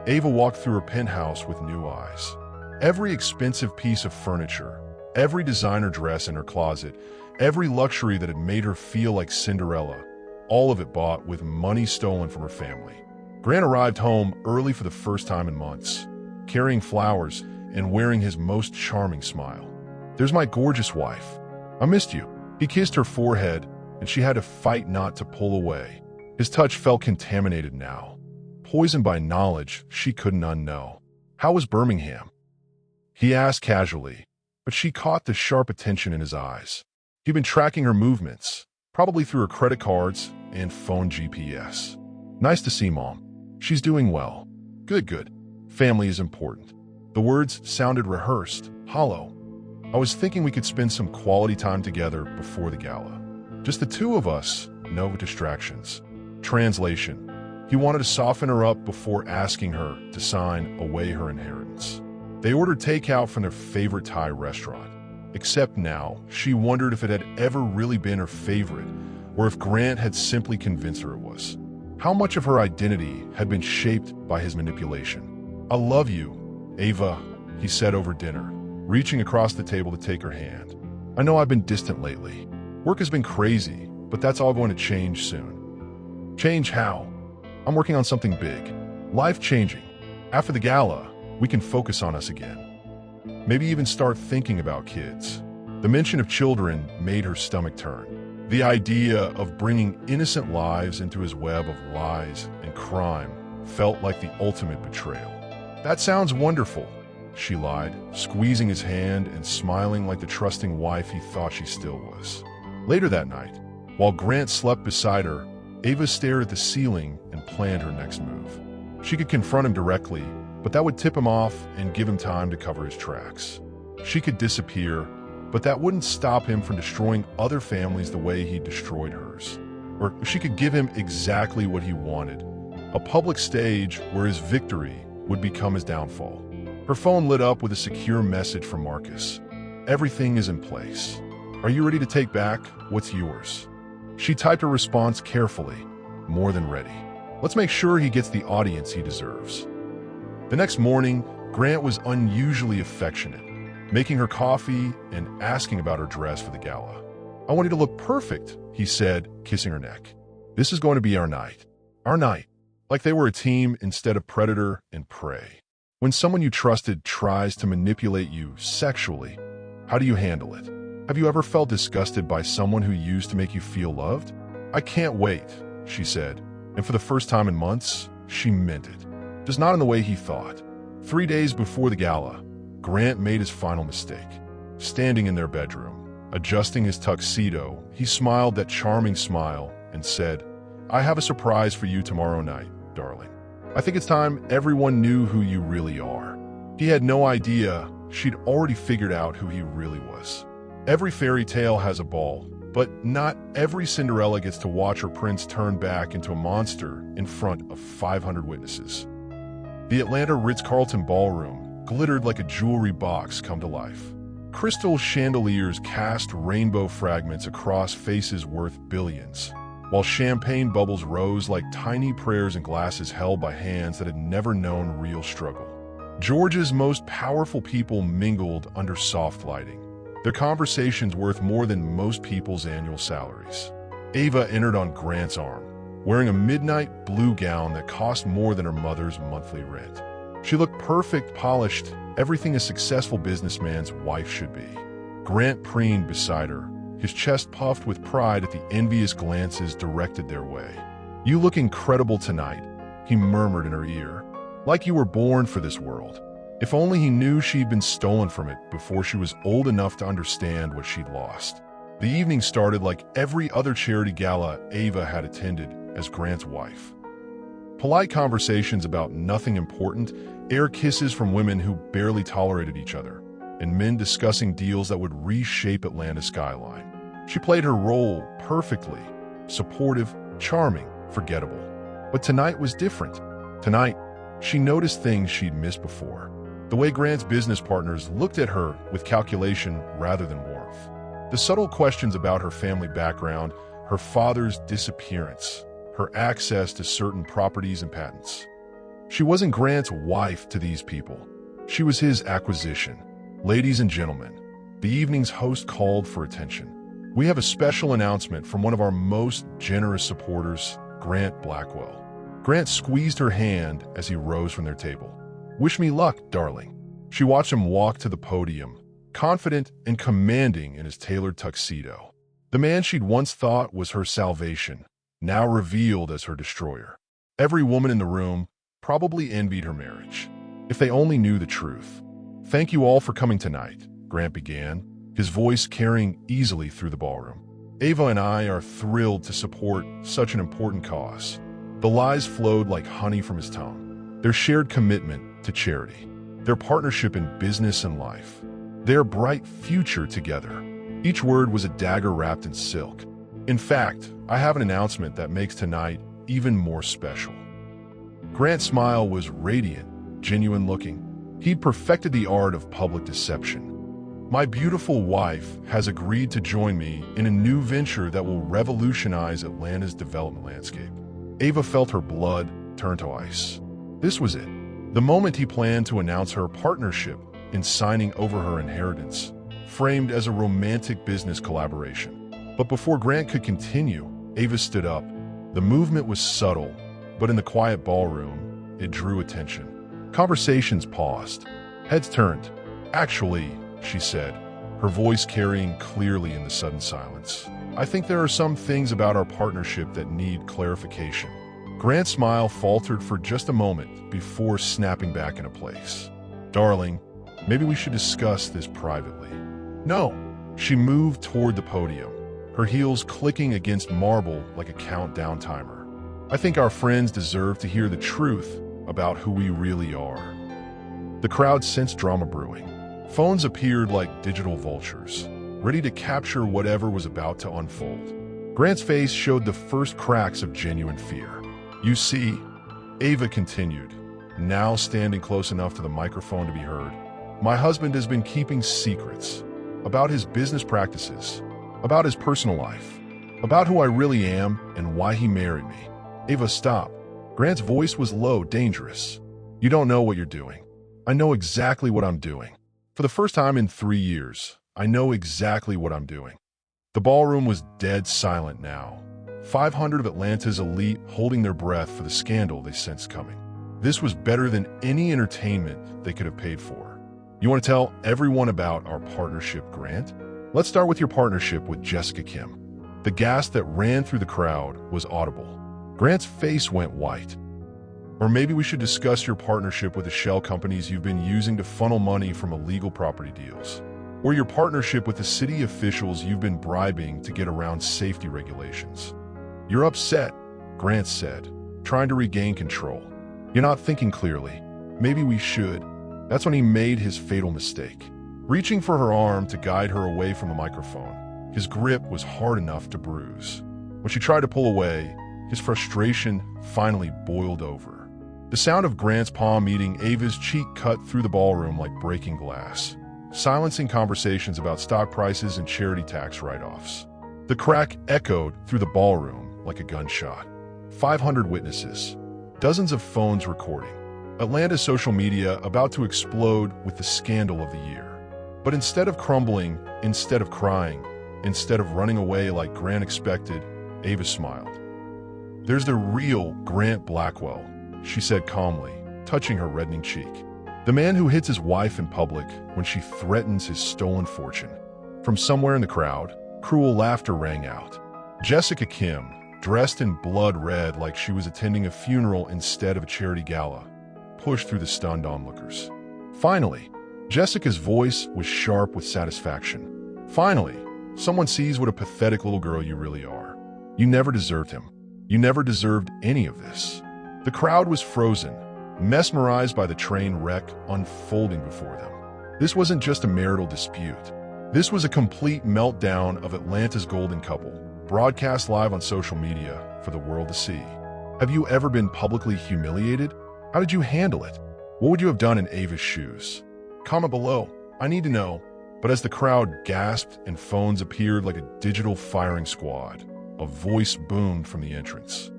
Ava walked through her penthouse with new eyes. Every expensive piece of furniture, every designer dress in her closet, every luxury that had made her feel like Cinderella, all of it bought with money stolen from her family. Grant arrived home early for the first time in months, carrying flowers and wearing his most charming smile. There's my gorgeous wife. I missed you. He kissed her forehead, and she had to fight not to pull away. His touch felt contaminated now, poisoned by knowledge she couldn't unknow. How was Birmingham? He asked casually, but she caught the sharp attention in his eyes. He'd been tracking her movements, probably through her credit cards and phone GPS. Nice to see, Mom. She's doing well. Good, good. Family is important. The words sounded rehearsed, hollow. I was thinking we could spend some quality time together before the gala. Just the two of us, no distractions. Translation. He wanted to soften her up before asking her to sign away her inheritance. They ordered takeout from their favorite Thai restaurant. Except now, she wondered if it had ever really been her favorite, or if Grant had simply convinced her it was. How much of her identity had been shaped by his manipulation? I love you, Ava, he said over dinner, reaching across the table to take her hand. I know I've been distant lately. Work has been crazy, but that's all going to change soon. Change how? I'm working on something big, life-changing. After the gala, we can focus on us again. Maybe even start thinking about kids. The mention of children made her stomach turn. The idea of bringing innocent lives into his web of lies and crime felt like the ultimate betrayal. That sounds wonderful, she lied, squeezing his hand and smiling like the trusting wife he thought she still was. Later that night, while Grant slept beside her, Ava stared at the ceiling and planned her next move. She could confront him directly, but that would tip him off and give him time to cover his tracks. She could disappear, but that wouldn't stop him from destroying other families the way he destroyed hers. Or she could give him exactly what he wanted, a public stage where his victory would become his downfall. Her phone lit up with a secure message from Marcus. Everything is in place. Are you ready to take back what's yours? She typed her response carefully, more than ready. Let's make sure he gets the audience he deserves. The next morning, Grant was unusually affectionate, making her coffee and asking about her dress for the gala. I want you to look perfect, he said, kissing her neck. This is going to be our night. Our night. Like they were a team instead of predator and prey. When someone you trusted tries to manipulate you sexually, how do you handle it? Have you ever felt disgusted by someone who used to make you feel loved? I can't wait, she said, and for the first time in months, she meant it. Just not in the way he thought. 3 days before the gala, Grant made his final mistake. Standing in their bedroom, adjusting his tuxedo, he smiled that charming smile and said, I have a surprise for you tomorrow night, darling. I think it's time everyone knew who you really are. He had no idea she'd already figured out who he really was. Every fairy tale has a ball, but not every Cinderella gets to watch her prince turn back into a monster in front of 500 witnesses. The Atlanta Ritz-Carlton ballroom glittered like a jewelry box come to life. Crystal chandeliers cast rainbow fragments across faces worth billions, while champagne bubbles rose like tiny prayers in glasses held by hands that had never known real struggle. Georgia's most powerful people mingled under soft lighting, their conversations worth more than most people's annual salaries. Ava entered on Grant's arm, wearing a midnight blue gown that cost more than her mother's monthly rent. She looked perfect, polished, everything a successful businessman's wife should be. Grant preened beside her, his chest puffed with pride at the envious glances directed their way. "You look incredible tonight," he murmured in her ear. "Like you were born for this world." If only he knew she'd been stolen from it before she was old enough to understand what she'd lost. The evening started like every other charity gala Ava had attended as Grant's wife. Polite conversations about nothing important, air kisses from women who barely tolerated each other, and men discussing deals that would reshape Atlanta's skyline. She played her role perfectly, supportive, charming, forgettable. But tonight was different. Tonight, she noticed things she'd missed before. The way Grant's business partners looked at her with calculation rather than warmth. The subtle questions about her family background, her father's disappearance, her access to certain properties and patents. She wasn't Grant's wife to these people. She was his acquisition. Ladies and gentlemen, the evening's host called for attention. We have a special announcement from one of our most generous supporters, Grant Blackwell. Grant squeezed her hand as he rose from their table. "Wish me luck, darling." She watched him walk to the podium, confident and commanding in his tailored tuxedo. The man she'd once thought was her salvation, now revealed as her destroyer. Every woman in the room probably envied her marriage, if they only knew the truth. "Thank you all for coming tonight," Grant began, his voice carrying easily through the ballroom. "Ava and I are thrilled to support such an important cause." The lies flowed like honey from his tongue. Their shared commitment to charity, their partnership in business and life, their bright future together. Each word was a dagger wrapped in silk. "In fact, I have an announcement that makes tonight even more special." Grant's smile was radiant, genuine looking. He'd perfected the art of public deception. "My beautiful wife has agreed to join me in a new venture that will revolutionize Atlanta's development landscape." Ava felt her blood turn to ice. This was it. The moment he planned to announce her partnership in signing over her inheritance, framed as a romantic business collaboration. But before Grant could continue, Ava stood up. The movement was subtle, but in the quiet ballroom, it drew attention. Conversations paused. Heads turned. "Actually," she said, her voice carrying clearly in the sudden silence, "I think there are some things about our partnership that need clarification." Grant's smile faltered for just a moment before snapping back into place. "Darling, maybe we should discuss this privately." "No." She moved toward the podium, her heels clicking against marble like a countdown timer. "I think our friends deserve to hear the truth about who we really are." The crowd sensed drama brewing. Phones appeared like digital vultures, ready to capture whatever was about to unfold. Grant's face showed the first cracks of genuine fear. "You see," Ava continued, now standing close enough to the microphone to be heard, "my husband has been keeping secrets about his business practices, about his personal life, about who I really am and why he married me." "Ava, stop." Grant's voice was low, dangerous. "You don't know what you're doing. I know exactly what I'm doing. For the first time in 3 years, I know exactly what I'm doing." The ballroom was dead silent now. 500 of Atlanta's elite holding their breath for the scandal they sensed coming. This was better than any entertainment they could have paid for. "You want to tell everyone about our partnership, Grant? Let's start with your partnership with Jessica Kim." The gasp that ran through the crowd was audible. Grant's face went white. "Or maybe we should discuss your partnership with the shell companies you've been using to funnel money from illegal property deals. Or your partnership with the city officials you've been bribing to get around safety regulations." "You're upset," Grant said, trying to regain control. "You're not thinking clearly. Maybe we should." That's when he made his fatal mistake. Reaching for her arm to guide her away from the microphone, his grip was hard enough to bruise. When she tried to pull away, his frustration finally boiled over. The sound of Grant's palm meeting Ava's cheek cut through the ballroom like breaking glass, silencing conversations about stock prices and charity tax write-offs. The crack echoed through the ballroom like a gunshot. 500 witnesses, dozens of phones recording. Atlanta's social media about to explode with the scandal of the year. But instead of crumbling, instead of crying, instead of running away like Grant expected, Ava smiled. "There's the real Grant Blackwell," she said calmly, touching her reddening cheek. The man who hits his wife in public when she threatens his stolen fortune. From somewhere in the crowd, cruel laughter rang out. Jessica Kim, dressed in blood red like she was attending a funeral instead of a charity gala, pushed through the stunned onlookers. Finally, Jessica's voice was sharp with satisfaction. Finally, someone sees what a pathetic little girl you really are. You never deserved him. You never deserved any of this. The crowd was frozen, mesmerized by the train wreck unfolding before them. This wasn't just a marital dispute. This was a complete meltdown of Atlanta's golden couple, broadcast live on social media for the world to see. Have you ever been publicly humiliated? How did you handle it? What would you have done in Ava's shoes? Comment below. I need to know. But as the crowd gasped and phones appeared like a digital firing squad, a voice boomed from the entrance.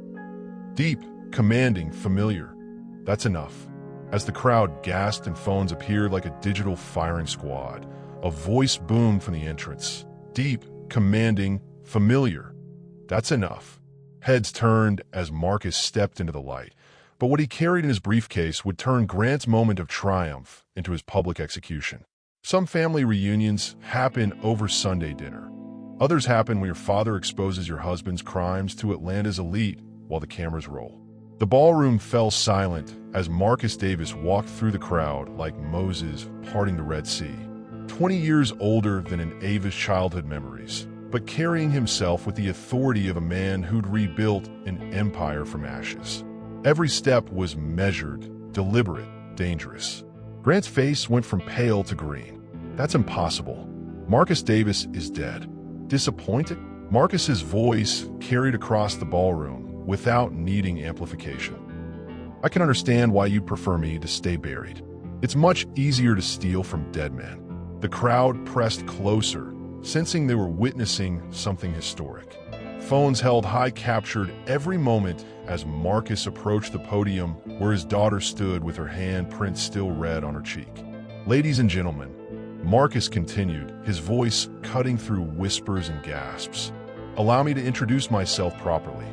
Deep, commanding, familiar. That's enough. As the crowd gasped and phones appeared like a digital firing squad, a voice boomed from the entrance. Deep, commanding, familiar. That's enough. Heads turned as Marcus stepped into the light, but what he carried in his briefcase would turn Grant's moment of triumph into his public execution. Some family reunions happen over Sunday dinner. Others happen when your father exposes your husband's crimes to Atlanta's elite while the cameras roll. The ballroom fell silent as Marcus Davis walked through the crowd like Moses parting the Red Sea. 20 years older than in Ava's childhood memories, but carrying himself with the authority of a man who'd rebuilt an empire from ashes. Every step was measured, deliberate, dangerous. Grant's face went from pale to green. That's impossible. Marcus Davis is dead. Disappointed? Marcus's voice carried across the ballroom without needing amplification. I can understand why you'd prefer me to stay buried. It's much easier to steal from dead men. The crowd pressed closer, sensing they were witnessing something historic. Phones held high captured every moment as Marcus approached the podium where his daughter stood with her handprint still red on her cheek. Ladies and gentlemen, Marcus continued, his voice cutting through whispers and gasps. Allow me to introduce myself properly.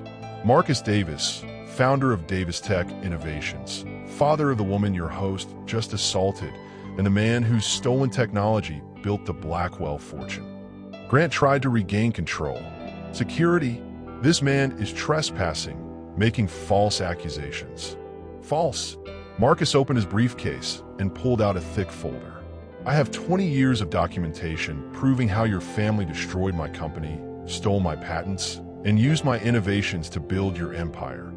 Marcus Davis, founder of Davis Tech Innovations, father of the woman your host just assaulted, and the man whose stolen technology built the Blackwell fortune. Grant tried to regain control. Security, this man is trespassing, making false accusations. False. Marcus opened his briefcase and pulled out a thick folder. I have 20 years of documentation proving how your family destroyed my company, stole my patents, and used my innovations to build your empire.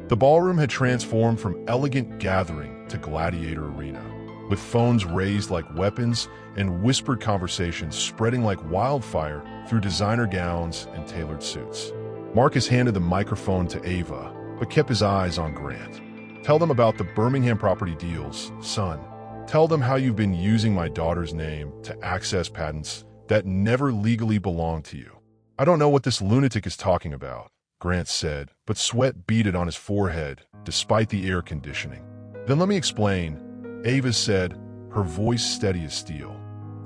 The ballroom had transformed from elegant gathering to gladiator arena, with phones raised like weapons and whispered conversations spreading like wildfire through designer gowns and tailored suits. Marcus handed the microphone to Ava, but kept his eyes on Grant. Tell them about the Birmingham property deals, son. Tell them how you've been using my daughter's name to access patents that never legally belonged to you. I don't know what this lunatic is talking about, Grant said, but sweat beaded on his forehead despite the air conditioning. Then let me explain, Ava said, her voice steady as steel.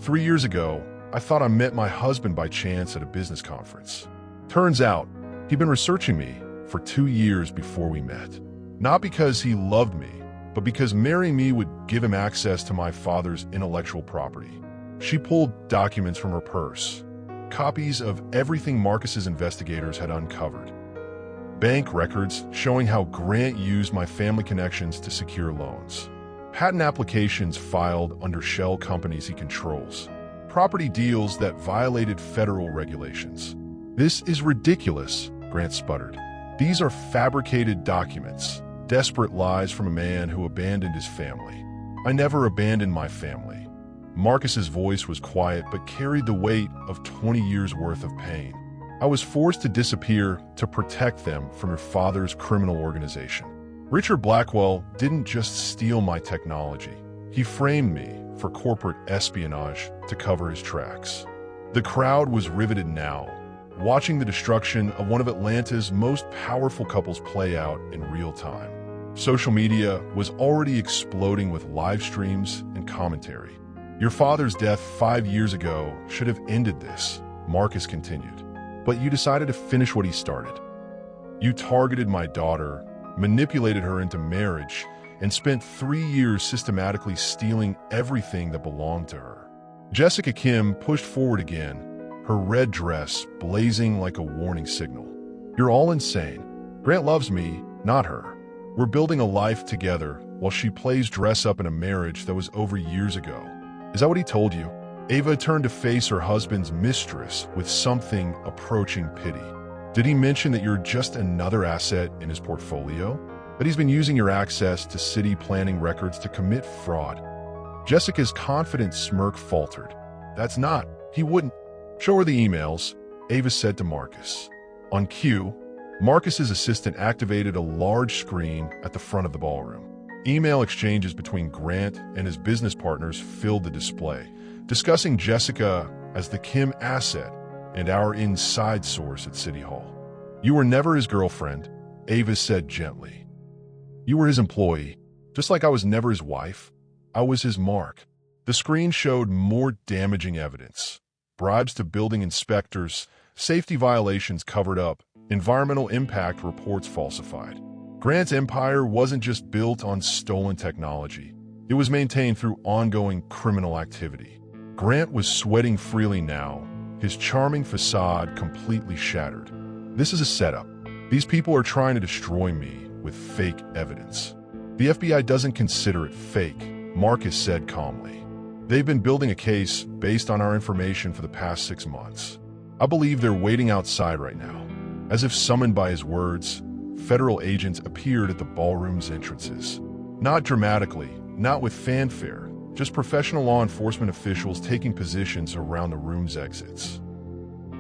3 years ago, I thought I met my husband by chance at a business conference. Turns out, he'd been researching me for 2 years before we met. Not because he loved me, but because marrying me would give him access to my father's intellectual property. She pulled documents from her purse, copies of everything Marcus's investigators had uncovered. Bank records showing how Grant used my family connections to secure loans. Patent applications filed under shell companies he controls. Property deals that violated federal regulations. This is ridiculous, Grant sputtered. These are fabricated documents, desperate lies from a man who abandoned his family. I never abandoned my family. Marcus's voice was quiet but carried the weight of 20 years' worth of pain. I was forced to disappear to protect them from your father's criminal organization. Richard Blackwell didn't just steal my technology. He framed me for corporate espionage to cover his tracks. The crowd was riveted now, watching the destruction of one of Atlanta's most powerful couples play out in real time. Social media was already exploding with live streams and commentary. Your father's death 5 years ago should have ended this, Marcus continued. But you decided to finish what he started. You targeted my daughter, manipulated her into marriage, and spent 3 years systematically stealing everything that belonged to her. Jessica Kim pushed forward again, her red dress blazing like a warning signal. "You're all insane. Grant loves me, not her. We're building a life together while she plays dress up in a marriage that was over years ago. Is that what he told you?" Ava turned to face her husband's mistress with something approaching pity. "Did he mention that you're just another asset in his portfolio? That he's been using your access to city planning records to commit fraud?" Jessica's confident smirk faltered. "That's not. He wouldn't." "Show her the emails," Ava said to Marcus. On cue, Marcus's assistant activated a large screen at the front of the ballroom. Email exchanges between Grant and his business partners filled the display, discussing Jessica as the Kim asset and our inside source at City Hall. "You were never his girlfriend," Ava said gently. "You were his employee, just like I was never his wife. I was his mark." The screen showed more damaging evidence. Bribes to building inspectors, safety violations covered up, environmental impact reports falsified. Grant's empire wasn't just built on stolen technology. It was maintained through ongoing criminal activity. Grant was sweating freely now, his charming facade completely shattered. "This is a setup. These people are trying to destroy me with fake evidence." "The FBI doesn't consider it fake," Marcus said calmly. "They've been building a case based on our information for the past 6 months. I believe they're waiting outside right now." As if summoned by his words, federal agents appeared at the ballroom's entrances. Not dramatically, not with fanfare, just professional law enforcement officials taking positions around the room's exits.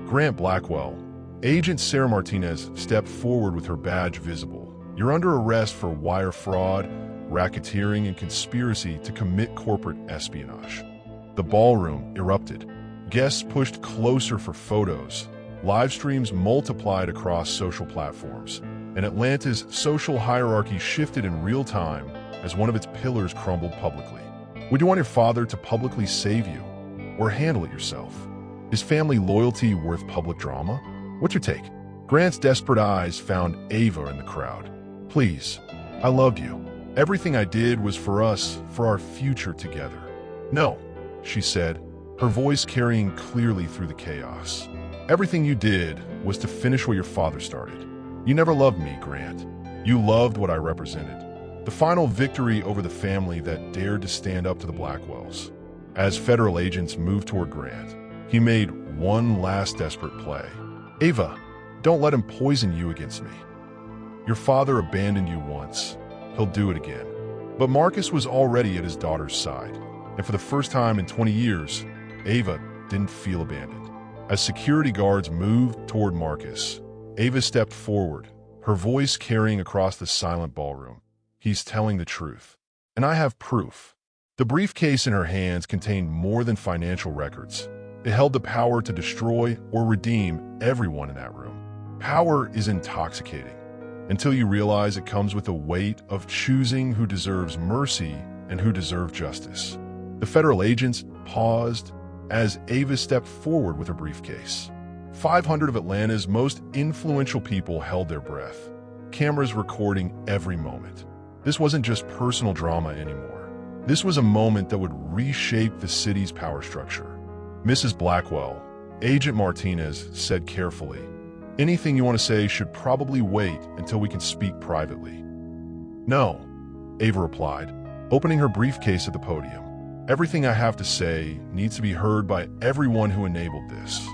Grant Blackwell, Agent Sarah Martinez, stepped forward with her badge visible. "You're under arrest for wire fraud, racketeering, and conspiracy to commit corporate espionage." The ballroom erupted. Guests pushed closer for photos. Live streams multiplied across social platforms, and Atlanta's social hierarchy shifted in real time as one of its pillars crumbled publicly. Would you want your father to publicly save you, or handle it yourself? Is family loyalty worth public drama? What's your take? Grant's desperate eyes found Ava in the crowd. "Please, I loved you. Everything I did was for us, for our future together." "No," she said, her voice carrying clearly through the chaos. "Everything you did was to finish what your father started. You never loved me, Grant. You loved what I represented. The final victory over the family that dared to stand up to the Blackwells." As federal agents moved toward Grant, he made one last desperate play. "Ava, don't let him poison you against me. Your father abandoned you once. He'll do it again." But Marcus was already at his daughter's side, and for the first time in 20 years, Ava didn't feel abandoned. As security guards moved toward Marcus, Ava stepped forward, her voice carrying across the silent ballroom. "He's telling the truth. And I have proof." The briefcase in her hands contained more than financial records. It held the power to destroy or redeem everyone in that room. Power is intoxicating, until you realize it comes with the weight of choosing who deserves mercy and who deserves justice. The federal agents paused as Ava stepped forward with her briefcase. 500 of Atlanta's most influential people held their breath, cameras recording every moment. This wasn't just personal drama anymore. This was a moment that would reshape the city's power structure. "Mrs. Blackwell," Agent Martinez said carefully, "anything you want to say should probably wait until we can speak privately." "No," Ava replied, opening her briefcase at the podium. "Everything I have to say needs to be heard by everyone who enabled this."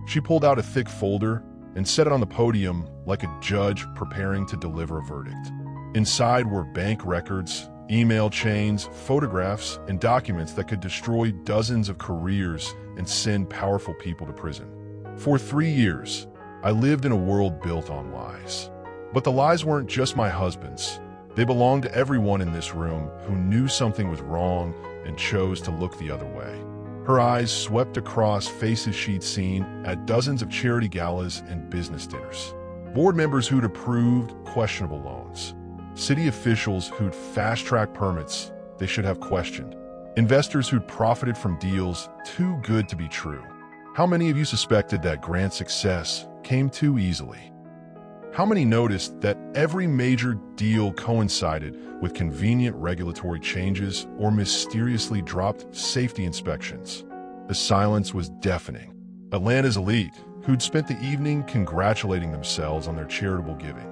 She pulled out a thick folder and set it on the podium like a judge preparing to deliver a verdict. Inside were bank records, email chains, photographs, and documents that could destroy dozens of careers and send powerful people to prison. "For 3 years, I lived in a world built on lies. But the lies weren't just my husband's. They belonged to everyone in this room who knew something was wrong and chose to look the other way." Her eyes swept across faces she'd seen at dozens of charity galas and business dinners. Board members who'd approved questionable loans. City officials who'd fast-tracked permits they should have questioned. Investors who'd profited from deals too good to be true. How many of you suspected that Grant's success came too easily? How many noticed that every major deal coincided with convenient regulatory changes or mysteriously dropped safety inspections? The silence was deafening. Atlanta's elite, who'd spent the evening congratulating themselves on their charitable giving,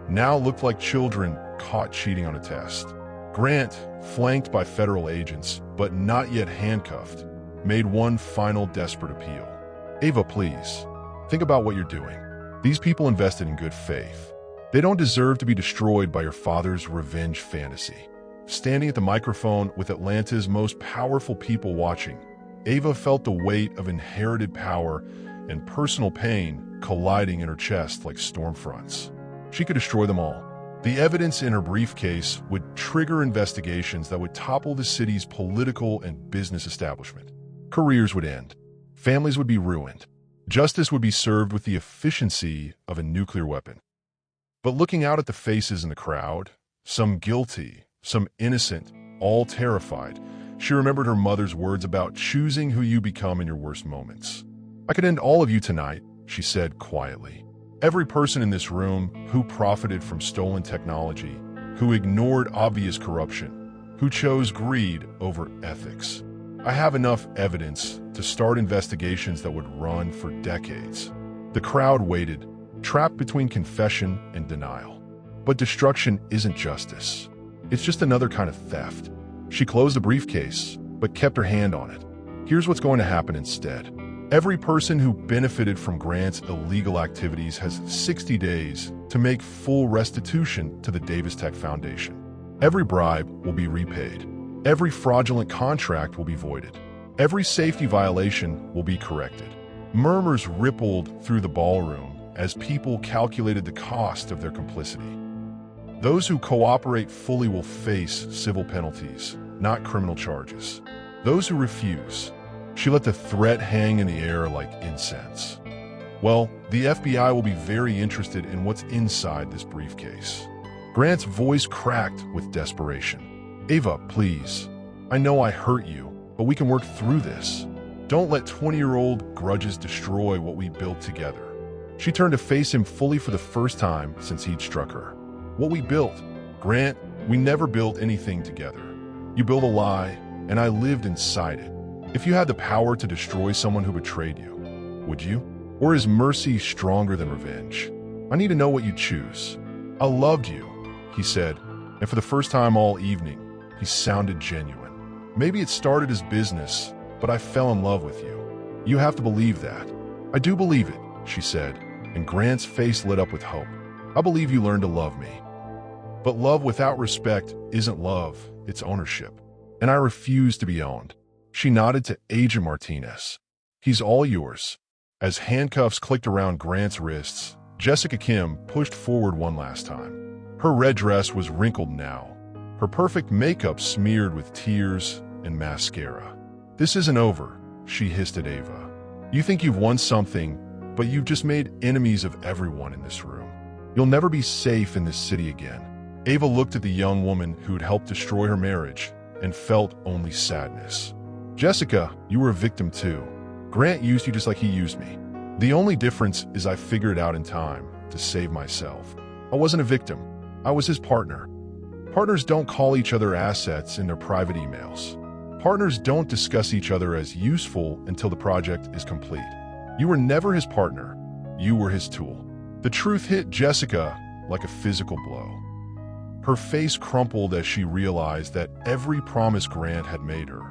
now looked like children caught cheating on a test. Grant, flanked by federal agents, but not yet handcuffed, made one final desperate appeal. Ava, please, think about what you're doing. These people invested in good faith. They don't deserve to be destroyed by your father's revenge fantasy. Standing at the microphone with Atlanta's most powerful people watching, Ava felt the weight of inherited power and personal pain colliding in her chest like storm fronts. She could destroy them all. The evidence in her briefcase would trigger investigations that would topple the city's political and business establishment. Careers would end. Families would be ruined. Justice would be served with the efficiency of a nuclear weapon. But looking out at the faces in the crowd, some guilty, some innocent, all terrified, she remembered her mother's words about choosing who you become in your worst moments. I could end all of you tonight, she said quietly. Every person in this room who profited from stolen technology, who ignored obvious corruption, who chose greed over ethics. I have enough evidence to start investigations that would run for decades. The crowd waited, trapped between confession and denial. But destruction isn't justice. It's just another kind of theft. She closed the briefcase, but kept her hand on it. Here's what's going to happen instead. Every person who benefited from Grant's illegal activities has 60 days to make full restitution to the Davis Tech Foundation. Every bribe will be repaid. Every fraudulent contract will be voided. Every safety violation will be corrected. Murmurs rippled through the ballroom as people calculated the cost of their complicity. Those who cooperate fully will face civil penalties, not criminal charges. Those who refuse, she let the threat hang in the air like incense. Well, the FBI will be very interested in what's inside this briefcase. Grant's voice cracked with desperation. Ava, please. I know I hurt you, but we can work through this. Don't let 20-year-old grudges destroy what we built together. She turned to face him fully for the first time since he'd struck her. What we built, Grant, we never built anything together. You built a lie, and I lived inside it. If you had the power to destroy someone who betrayed you, would you? Or is mercy stronger than revenge? I need to know what you choose. I loved you, he said, and for the first time all evening, he sounded genuine. Maybe it started as business, but I fell in love with you. You have to believe that. I do believe it, she said, and Grant's face lit up with hope. I believe you learned to love me. But love without respect isn't love, it's ownership. And I refuse to be owned. She nodded to Agent Martinez. He's all yours. As handcuffs clicked around Grant's wrists, Jessica Kim pushed forward one last time. Her red dress was wrinkled now, her perfect makeup smeared with tears and mascara. This isn't over, she hissed at Ava. You think you've won something, but you've just made enemies of everyone in this room. You'll never be safe in this city again. Ava looked at the young woman who'd helped destroy her marriage and felt only sadness. Jessica, you were a victim too. Grant used you just like he used me. The only difference is I figured it out in time to save myself. I wasn't a victim. I was his partner. Partners don't call each other assets in their private emails. Partners don't discuss each other as useful until the project is complete. You were never his partner. You were his tool. The truth hit Jessica like a physical blow. Her face crumpled as she realized that every promise Grant had made her,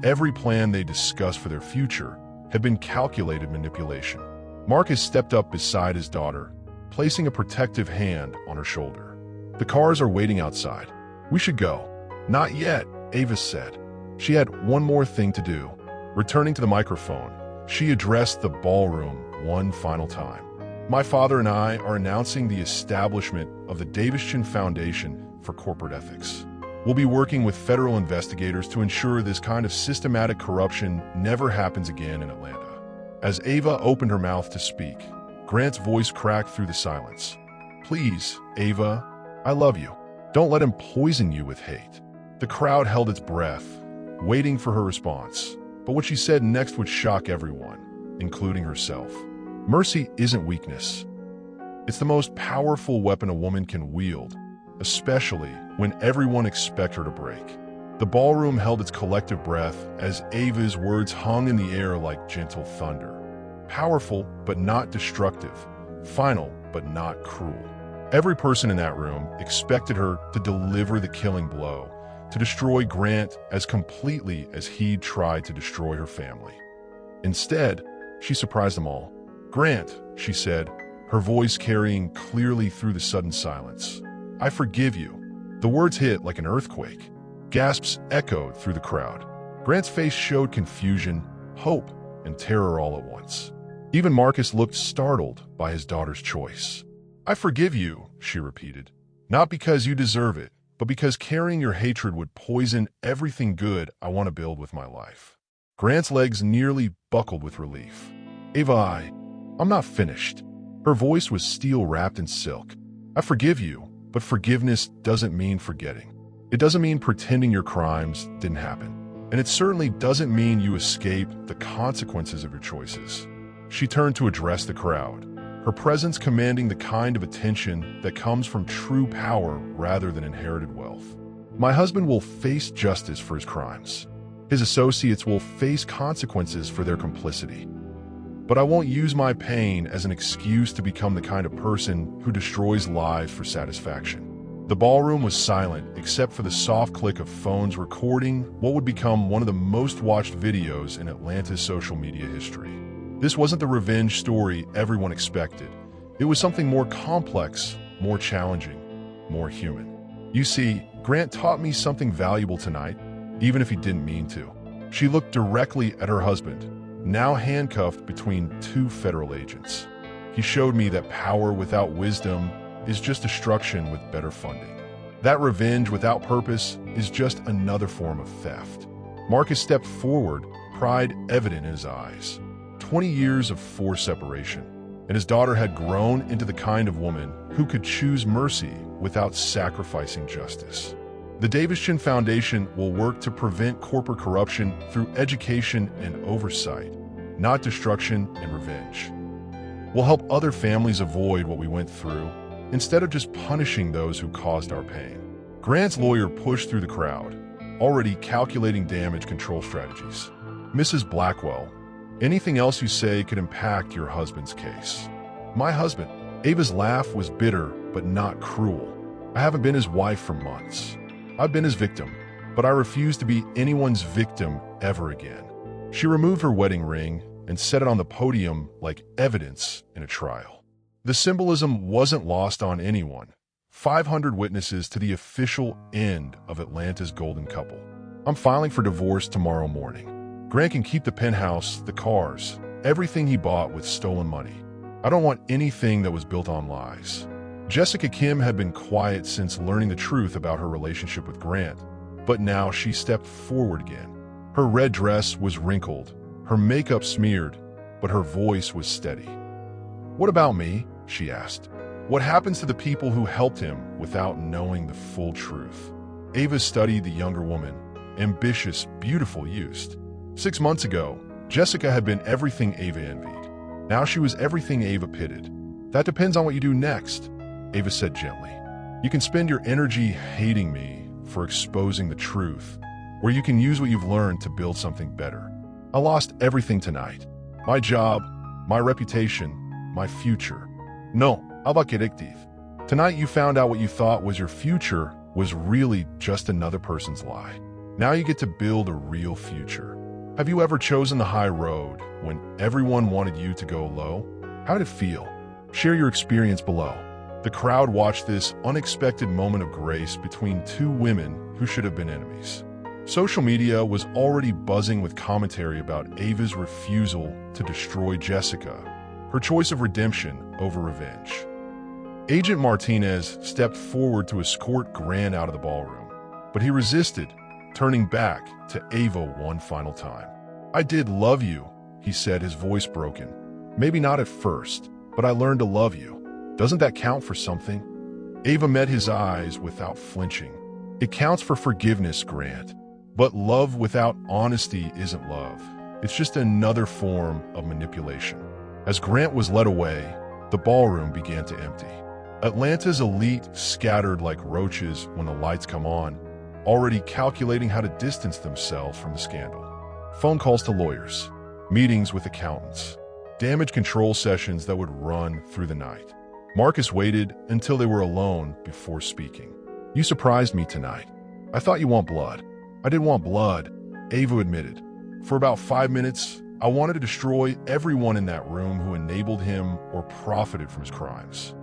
every plan they discussed for their future, had been calculated manipulation. Marcus stepped up beside his daughter, placing a protective hand on her shoulder. The cars are waiting outside. We should go. Not yet, Ava said. She had one more thing to do. Returning to the microphone, she addressed the ballroom one final time. My father and I are announcing the establishment of the Davis-Chin Foundation for Corporate Ethics. We'll be working with federal investigators to ensure this kind of systematic corruption never happens again in Atlanta. As Ava opened her mouth to speak, Grant's voice cracked through the silence. Please, Ava, I love you. Don't let him poison you with hate. The crowd held its breath, waiting for her response. But what she said next would shock everyone, including herself. Mercy isn't weakness. It's the most powerful weapon a woman can wield, especially when everyone expects her to break. The ballroom held its collective breath as Ava's words hung in the air like gentle thunder. Powerful, but not destructive. Final, but not cruel. Every person in that room expected her to deliver the killing blow, to destroy Grant as completely as he'd tried to destroy her family. Instead, she surprised them all. "Grant," she said, her voice carrying clearly through the sudden silence. "I forgive you." The words hit like an earthquake. Gasps echoed through the crowd. Grant's face showed confusion, hope, and terror all at once. Even Marcus looked startled by his daughter's choice. "I forgive you," she repeated. "Not because you deserve it, but because carrying your hatred would poison everything good I want to build with my life." Grant's legs nearly buckled with relief. "Ava, I'm not finished." Her voice was steel wrapped in silk. "I forgive you, but forgiveness doesn't mean forgetting. It doesn't mean pretending your crimes didn't happen. And it certainly doesn't mean you escape the consequences of your choices." She turned to address the crowd, her presence commanding the kind of attention that comes from true power rather than inherited wealth. "My husband will face justice for his crimes. His associates will face consequences for their complicity. But I won't use my pain as an excuse to become the kind of person who destroys lives for satisfaction." The ballroom was silent except for the soft click of phones recording what would become one of the most watched videos in Atlanta's social media history. This wasn't the revenge story everyone expected. It was something more complex, more challenging, more human. "You see, Grant taught me something valuable tonight, even if he didn't mean to." She looked directly at her husband, now handcuffed between two federal agents. "He showed me that power without wisdom is just destruction with better funding. That revenge without purpose is just another form of theft." Marcus stepped forward, pride evident in his eyes. 20 years of forced separation, and his daughter had grown into the kind of woman who could choose mercy without sacrificing justice. The Davis-Chin Foundation will work to prevent corporate corruption through education and oversight, not destruction and revenge. We'll help other families avoid what we went through, instead of just punishing those who caused our pain. Grant's lawyer pushed through the crowd, already calculating damage control strategies. "Mrs. Blackwell, anything else you say could impact your husband's case." "My husband?" Ava's laugh was bitter, but not cruel. "I haven't been his wife for months. I've been his victim, but I refuse to be anyone's victim ever again." She removed her wedding ring and set it on the podium like evidence in a trial. The symbolism wasn't lost on anyone. 500 witnesses to the official end of Atlanta's golden couple. "I'm filing for divorce tomorrow morning. Grant can keep the penthouse, the cars, everything he bought with stolen money. I don't want anything that was built on lies." Jessica Kim had been quiet since learning the truth about her relationship with Grant, but now she stepped forward again. Her red dress was wrinkled, her makeup smeared, but her voice was steady. "What about me?" she asked. "What happens to the people who helped him without knowing the full truth?" Ava studied the younger woman, ambitious, beautiful youth. 6 months ago, Jessica had been everything Ava envied. Now she was everything Ava pitied. "That depends on what you do next," Ava said gently. "You can spend your energy hating me for exposing the truth, or you can use what you've learned to build something better. I lost everything tonight. My job, my reputation, my future. No, albakerektiv. Tonight you found out what you thought was your future was really just another person's lie. Now you get to build a real future. Have you ever chosen the high road when everyone wanted you to go low? How did it feel? Share your experience below." The crowd watched this unexpected moment of grace between two women who should have been enemies. Social media was already buzzing with commentary about Ava's refusal to destroy Jessica, her choice of redemption over revenge. Agent Martinez stepped forward to escort Grant out of the ballroom, but he resisted, turning back to Ava one final time. "I did love you," he said, his voice broken. "Maybe not at first, but I learned to love you. Doesn't that count for something?" Ava met his eyes without flinching. "It counts for forgiveness, Grant. But love without honesty isn't love. It's just another form of manipulation." As Grant was led away, The ballroom began to empty. Atlanta's elite scattered like roaches when the lights come on, already calculating how to distance themselves from the scandal. Phone calls to lawyers, meetings with accountants, damage control sessions that would run through the night. Marcus waited until they were alone before speaking. "You surprised me tonight. I thought you want blood." "I didn't want blood," Ava admitted. "For about 5 minutes, I wanted to destroy everyone in that room who enabled him or profited from his crimes.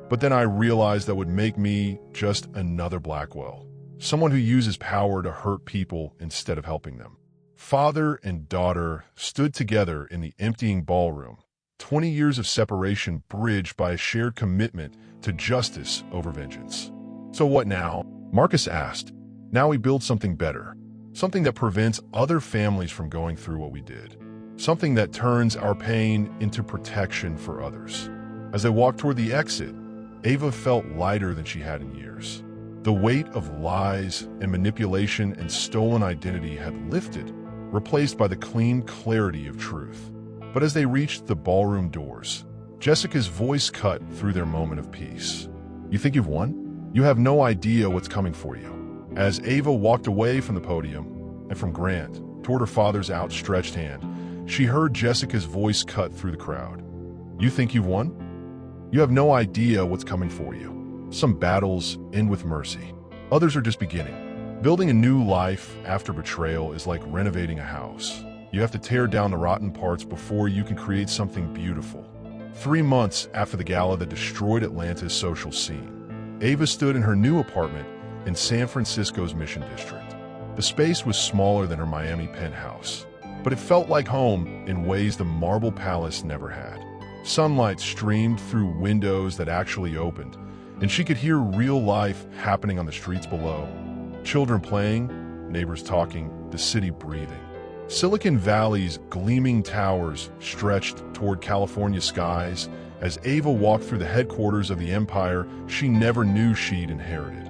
But then I realized that would make me just another Blackwell, someone who uses power to hurt people instead of helping them." Father and daughter stood together in the emptying ballroom, 20 years of separation bridged by a shared commitment to justice over vengeance. "So what now?" Marcus asked. "Now we build something better, something that prevents other families from going through what we did, something that turns our pain into protection for others." As they walked toward the exit, Ava felt lighter than she had in years. The weight of lies and manipulation and stolen identity had lifted, replaced by the clean clarity of truth. But as they reached the ballroom doors, Jessica's voice cut through their moment of peace. "You think you've won? You have no idea what's coming for you." As Ava walked away from the podium and from Grant toward her father's outstretched hand, she heard Jessica's voice cut through the crowd. "You think you've won? You have no idea what's coming for you. Some battles end with mercy. Others are just beginning. Building a new life after betrayal is like renovating a house. You have to tear down the rotten parts before you can create something beautiful." 3 months after the gala that destroyed Atlanta's social scene, Ava stood in her new apartment in San Francisco's Mission District. The space was smaller than her Miami penthouse, but it felt like home in ways the Marble Palace never had. Sunlight streamed through windows that actually opened, and she could hear real life happening on the streets below. Children playing, neighbors talking, the city breathing. Silicon Valley's gleaming towers stretched toward California skies as Ava walked through the headquarters of the empire she never knew she'd inherited.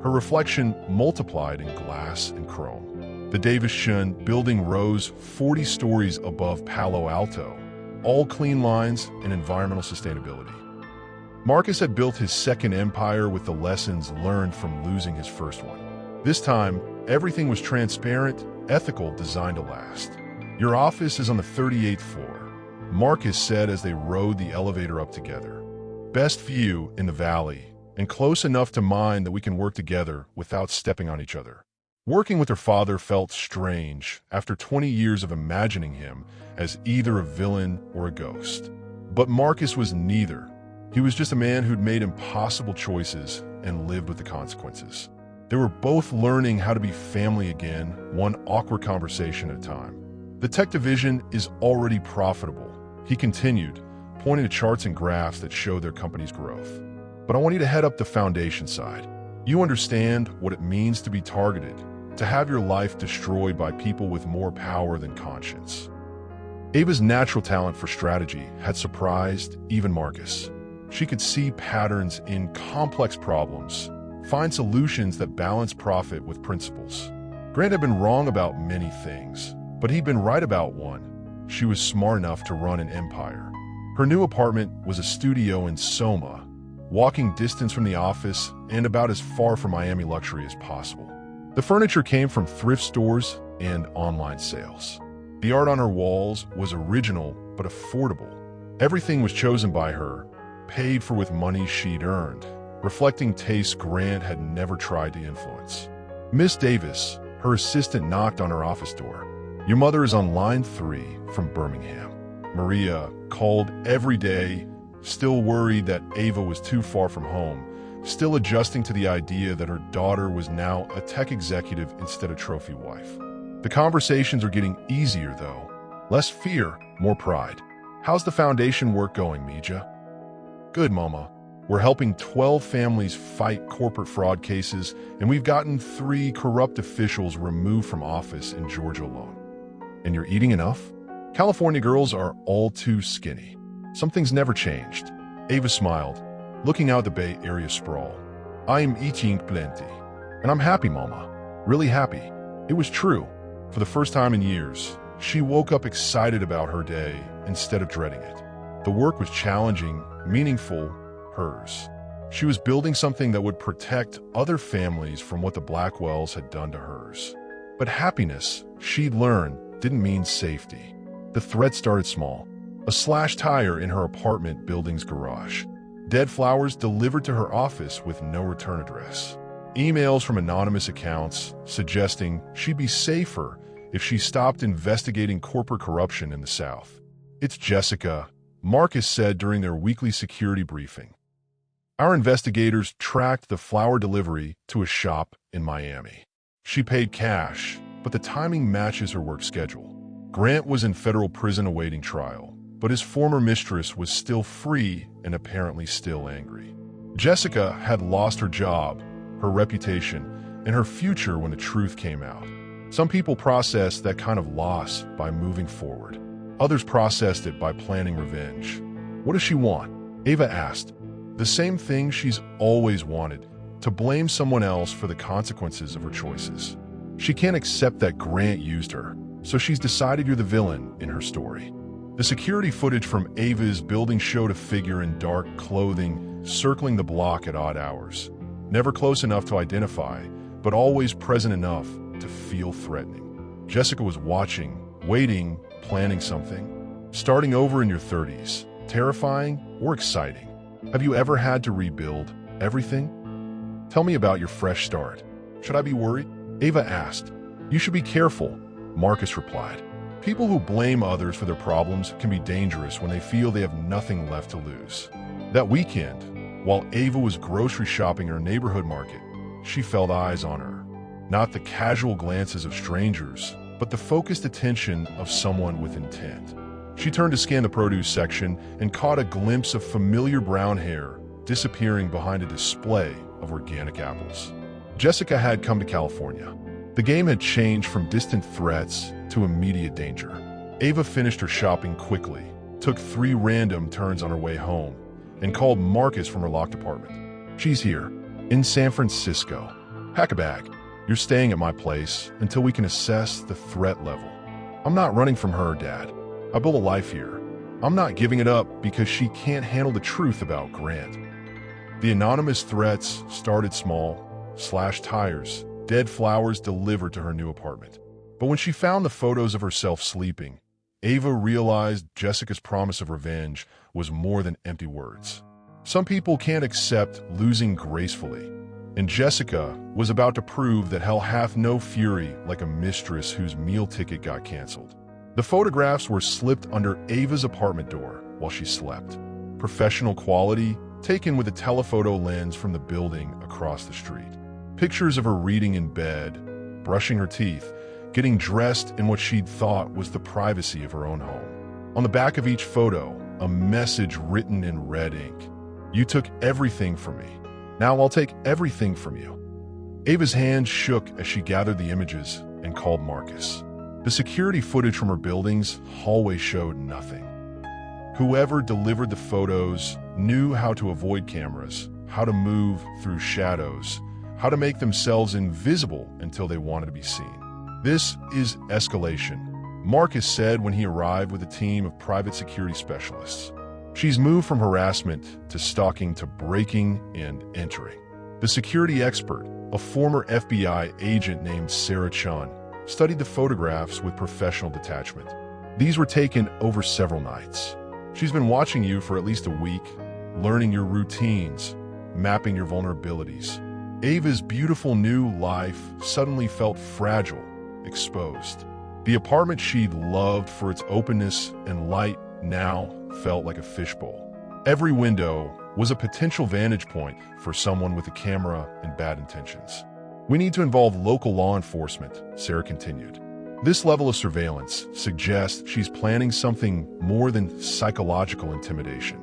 Her reflection multiplied in glass and chrome. The Davis-Shun building rose 40 stories above Palo Alto, all clean lines and environmental sustainability. Marcus had built his second empire with the lessons learned from losing his first one. This time, everything was transparent, ethical, designed to last. "Your office is on the 38th floor," Marcus said as they rode the elevator up together. "Best view in the valley, and close enough to mine that we can work together without stepping on each other." Working with her father felt strange after 20 years of imagining him as either a villain or a ghost. But Marcus was neither. He was just a man who'd made impossible choices and lived with the consequences. They were both learning how to be family again, one awkward conversation at a time. "The tech division is already profitable," he continued, pointing to charts and graphs that showed their company's growth. "But I want you to head up the foundation side. You understand what it means to be targeted, to have your life destroyed by people with more power than conscience." Ava's natural talent for strategy had surprised even Marcus. She could see patterns in complex problems, find solutions that balance profit with principles. Grant had been wrong about many things, but he'd been right about one. She was smart enough to run an empire. Her new apartment was a studio in Soma, walking distance from the office and about as far from Miami luxury as possible. The furniture came from thrift stores and online sales. The art on her walls was original but affordable. Everything was chosen by her, paid for with money she'd earned, reflecting tastes Grant had never tried to influence. Miss Davis, her assistant, knocked on her office door. "Your mother is on line 3 from Birmingham." Maria called every day, still worried that Ava was too far from home, still adjusting to the idea that her daughter was now a tech executive instead of trophy wife. The conversations are getting easier, though. Less fear, more pride. "How's the foundation work going, Mija?" "Good, Mama. We're helping 12 families fight corporate fraud cases, and we've gotten 3 corrupt officials removed from office in Georgia alone." "And you're eating enough?" "California girls are all too skinny. Something's never changed." Ava smiled, looking out the Bay Area sprawl. "I am eating plenty. And I'm happy, Mama. Really happy." It was true. For the first time in years, she woke up excited about her day instead of dreading it. The work was challenging, meaningful, hers. She was building something that would protect other families from what the Blackwells had done to hers. But happiness, she'd learned, didn't mean safety. The threat started small. A slashed tire in her apartment building's garage. Dead flowers delivered to her office with no return address. Emails from anonymous accounts suggesting she'd be safer if she stopped investigating corporate corruption in the South. "It's Jessica," Marcus said during their weekly security briefing. "Our investigators tracked the flower delivery to a shop in Miami. She paid cash, but the timing matches her work schedule. Grant was in federal prison awaiting trial, but his former mistress was still free and apparently still angry. Jessica had lost her job, her reputation, and her future when the truth came out. Some people process that kind of loss by moving forward. Others processed it by planning revenge. What does she want?" Ava asked. "The same thing she's always wanted, to blame someone else for the consequences of her choices. She can't accept that Grant used her, so she's decided you're the villain in her story." The security footage from Ava's building showed a figure in dark clothing circling the block at odd hours. Never close enough to identify, but always present enough to feel threatening. Jessica was watching, waiting, planning something. Starting over in your 30s, terrifying or exciting? Have you ever had to rebuild everything? Tell me about your fresh start. Should I be worried? Ava asked. "You should be careful," Marcus replied. "People who blame others for their problems can be dangerous when they feel they have nothing left to lose." That weekend, while Ava was grocery shopping in her neighborhood market, she felt eyes on her. Not the casual glances of strangers, but the focused attention of someone with intent. She turned to scan the produce section and caught a glimpse of familiar brown hair disappearing behind a display of organic apples. Jessica had come to California. The game had changed from distant threats to immediate danger. Ava finished her shopping quickly, took 3 random turns on her way home, and called Marcus from her locked apartment. "She's here, in San Francisco. Pack a bag. You're staying at my place until we can assess the threat level." "I'm not running from her, Dad. I built a life here. I'm not giving it up because she can't handle the truth about Grant." The anonymous threats started small: slashed tires, dead flowers delivered to her new apartment. But when she found the photos of herself sleeping, Ava realized Jessica's promise of revenge was more than empty words. Some people can't accept losing gracefully, and Jessica was about to prove that hell hath no fury like a mistress whose meal ticket got canceled. The photographs were slipped under Ava's apartment door while she slept. Professional quality, taken with a telephoto lens from the building across the street. Pictures of her reading in bed, brushing her teeth, getting dressed in what she'd thought was the privacy of her own home. On the back of each photo, a message written in red ink. "You took everything from me. Now I'll take everything from you." Ava's hand shook as she gathered the images and called Marcus. The security footage from her building's hallway showed nothing. Whoever delivered the photos knew how to avoid cameras, how to move through shadows, how to make themselves invisible until they wanted to be seen. "This is escalation," Marcus said when he arrived with a team of private security specialists. "She's moved from harassment to stalking to breaking and entering." The security expert, a former FBI agent named Sarah Chun, studied the photographs with professional detachment. These were taken over several nights. "She's been watching you for at least a week, learning your routines, mapping your vulnerabilities." Ava's beautiful new life suddenly felt fragile, exposed. The apartment she'd loved for its openness and light now felt like a fishbowl. Every window was a potential vantage point for someone with a camera and bad intentions. "We need to involve local law enforcement," Sarah continued. "This level of surveillance suggests she's planning something more than psychological intimidation."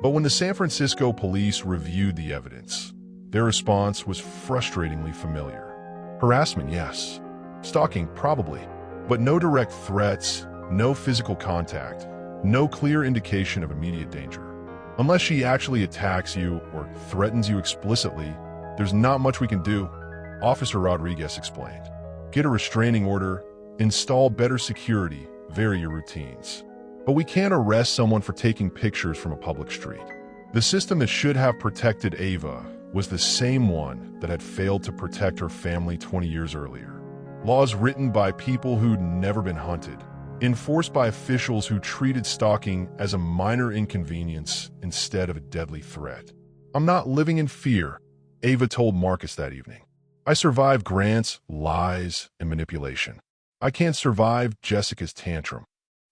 But when the San Francisco police reviewed the evidence, their response was frustratingly familiar. Harassment, yes. Stalking, probably. But no direct threats, no physical contact, no clear indication of immediate danger. "Unless she actually attacks you or threatens you explicitly, there's not much we can do," Officer Rodriguez explained. "Get a restraining order, install better security, vary your routines." But we can't arrest someone for taking pictures from a public street. The system that should have protected Ava was the same one that had failed to protect her family 20 years earlier. Laws written by people who'd never been hunted, enforced by officials who treated stalking as a minor inconvenience instead of a deadly threat. "I'm not living in fear," Ava told Marcus that evening. "I survived Grant's lies and manipulation. I can't survive Jessica's tantrum."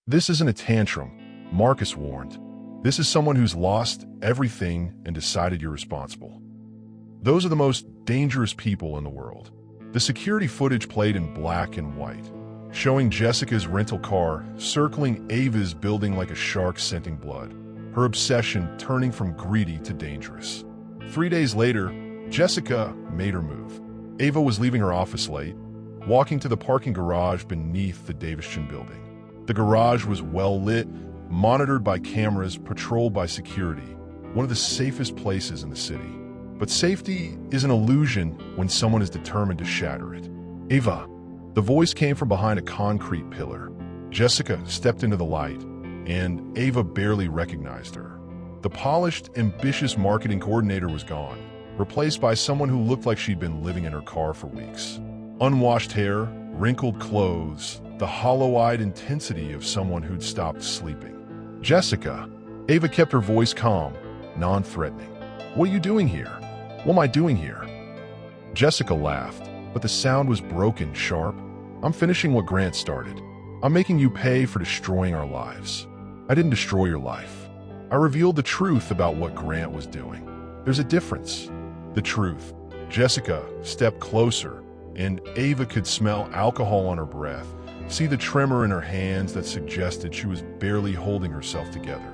"This isn't a tantrum," Marcus warned. "This is someone who's lost everything and decided you're responsible." Those are the most dangerous people in the world. The security footage played in black and white, showing Jessica's rental car circling Ava's building like a shark scenting blood, her obsession turning from greedy to dangerous. 3 days later, Jessica made her move. Ava was leaving her office late, walking to the parking garage beneath the Davison building. The garage was well lit, monitored by cameras, patrolled by security, one of the safest places in the city. But safety is an illusion when someone is determined to shatter it. "Ava." The voice came from behind a concrete pillar. Jessica stepped into the light, and Ava barely recognized her. The polished, ambitious marketing coordinator was gone, replaced by someone who looked like she'd been living in her car for weeks. Unwashed hair, wrinkled clothes, the hollow-eyed intensity of someone who'd stopped sleeping. "Jessica." Ava kept her voice calm, non-threatening. "What are you doing here?" "What am I doing here?" Jessica laughed, but the sound was broken, sharp. "I'm finishing what Grant started. I'm making you pay for destroying our lives." "I didn't destroy your life. I revealed the truth about what Grant was doing. There's a difference." "The truth." Jessica stepped closer, and Ava could smell alcohol on her breath, see the tremor in her hands that suggested she was barely holding herself together.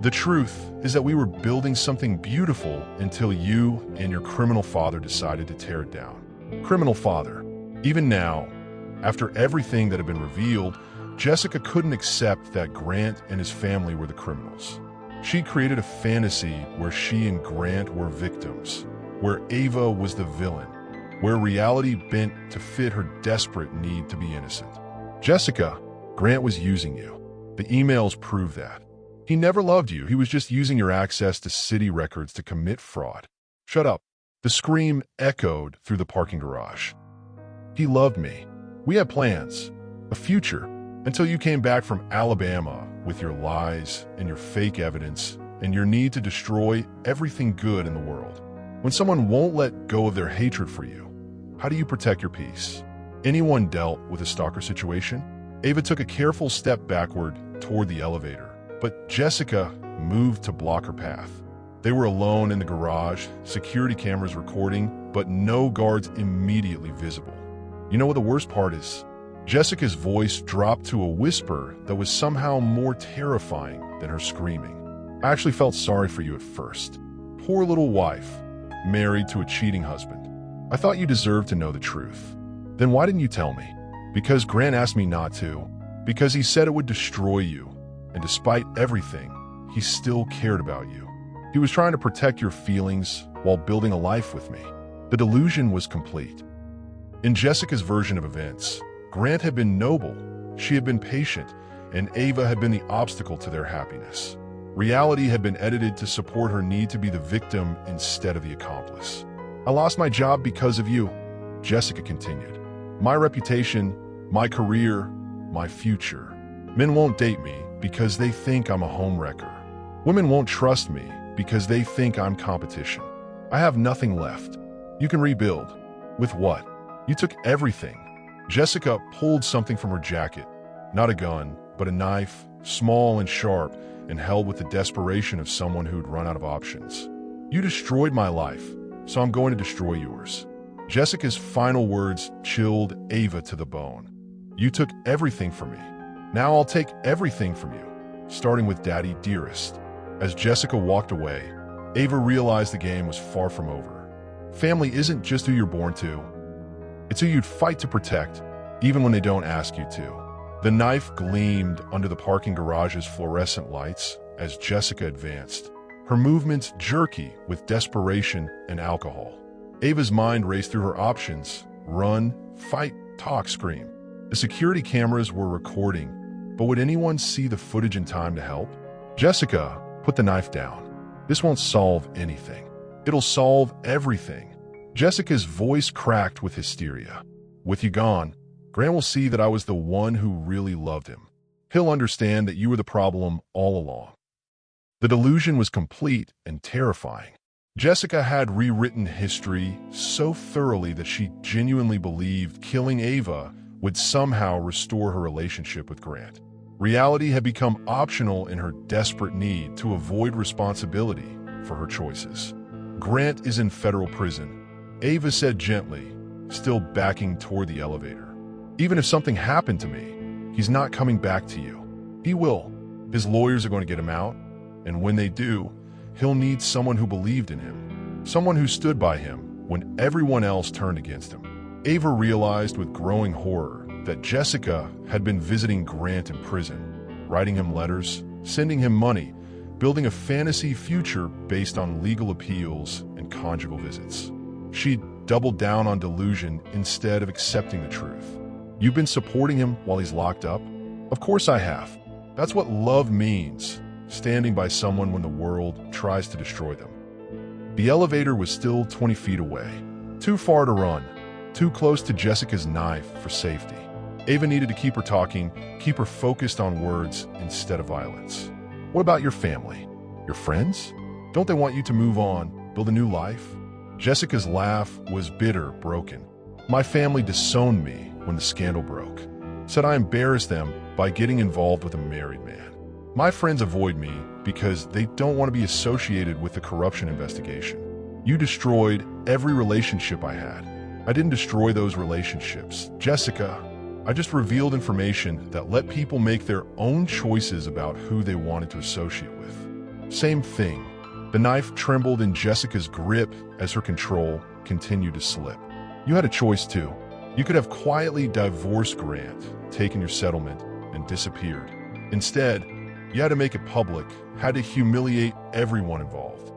"The truth is that we were building something beautiful until you and your criminal father decided to tear it down." Criminal father. Even now, after everything that had been revealed, Jessica couldn't accept that Grant and his family were the criminals. She created a fantasy where she and Grant were victims, where Ava was the villain, where reality bent to fit her desperate need to be innocent. "Jessica, Grant was using you. The emails prove that. He never loved you. He was just using your access to city records to commit fraud." "Shut up." The scream echoed through the parking garage. "He loved me. We had plans, a future, until you came back from Alabama with your lies and your fake evidence and your need to destroy everything good in the world. When someone won't let go of their hatred for you, how do you protect your peace?" Anyone dealt with a stalker situation? Ava took a careful step backward toward the elevator, but Jessica moved to block her path. They were alone in the garage, security cameras recording, but no guards immediately visible. "You know what the worst part is?" Jessica's voice dropped to a whisper that was somehow more terrifying than her screaming. "I actually felt sorry for you at first. Poor little wife, married to a cheating husband. I thought you deserved to know the truth. Then why didn't you tell me?" "Because Grant asked me not to. Because he said it would destroy you. And despite everything, he still cared about you. He was trying to protect your feelings while building a life with me." The delusion was complete. In Jessica's version of events, Grant had been noble, she had been patient, and Ava had been the obstacle to their happiness. Reality had been edited to support her need to be the victim instead of the accomplice. "I lost my job because of you," Jessica continued. "My reputation, my career, my future. Men won't date me because they think I'm a homewrecker. Women won't trust me because they think I'm competition. I have nothing left. You can rebuild. With what? You took everything." Jessica pulled something from her jacket. Not a gun, but a knife, small and sharp, and held with the desperation of someone who'd run out of options. "You destroyed my life, so I'm going to destroy yours." Jessica's final words chilled Ava to the bone. "You took everything from me. Now I'll take everything from you, starting with Daddy Dearest." As Jessica walked away, Ava realized the game was far from over. Family isn't just who you're born to. It's who you'd fight to protect, even when they don't ask you to. The knife gleamed under the parking garage's fluorescent lights as Jessica advanced, her movements jerky with desperation and alcohol. Ava's mind raced through her options: run, fight, talk, scream. The security cameras were recording, But would anyone see the footage in time to help? Jessica, put the knife down. This won't solve anything. It'll solve everything. Jessica's voice cracked with hysteria. With you gone, Grant will see that I was the one who really loved him. He'll understand that you were the problem all along. The delusion was complete and terrifying. Jessica had rewritten history so thoroughly that she genuinely believed killing Ava would somehow restore her relationship with Grant. Reality had become optional in her desperate need to avoid responsibility for her choices. Grant is in federal prison, Ava said gently, still backing toward the elevator. Even if something happened to me, he's not coming back to you. He will. His lawyers are going to get him out, and when they do, he'll need someone who believed in him, someone who stood by him when everyone else turned against him. Ava realized with growing horror that Jessica had been visiting Grant in prison, writing him letters, sending him money, building a fantasy future based on legal appeals and conjugal visits. She'd doubled down on delusion instead of accepting the truth. You've been supporting him while he's locked up? Of course I have. That's what love means, standing by someone when the world tries to destroy them. The elevator was still 20 feet away, too far to run, too close to Jessica's knife for safety. Ava needed to keep her talking, keep her focused on words instead of violence. What about your family? Your friends? Don't they want you to move on, build a new life? Jessica's laugh was bitter, broken. My family disowned me when the scandal broke. Said I embarrassed them by getting involved with a married man. My friends avoid me because they don't want to be associated with the corruption investigation. You destroyed every relationship I had. I didn't destroy those relationships. Jessica, I just revealed information that let people make their own choices about who they wanted to associate with. Same thing. The knife trembled in Jessica's grip as her control continued to slip. You had a choice too. You could have quietly divorced Grant, taken your settlement, and disappeared. Instead, you had to make it public, had to humiliate everyone involved.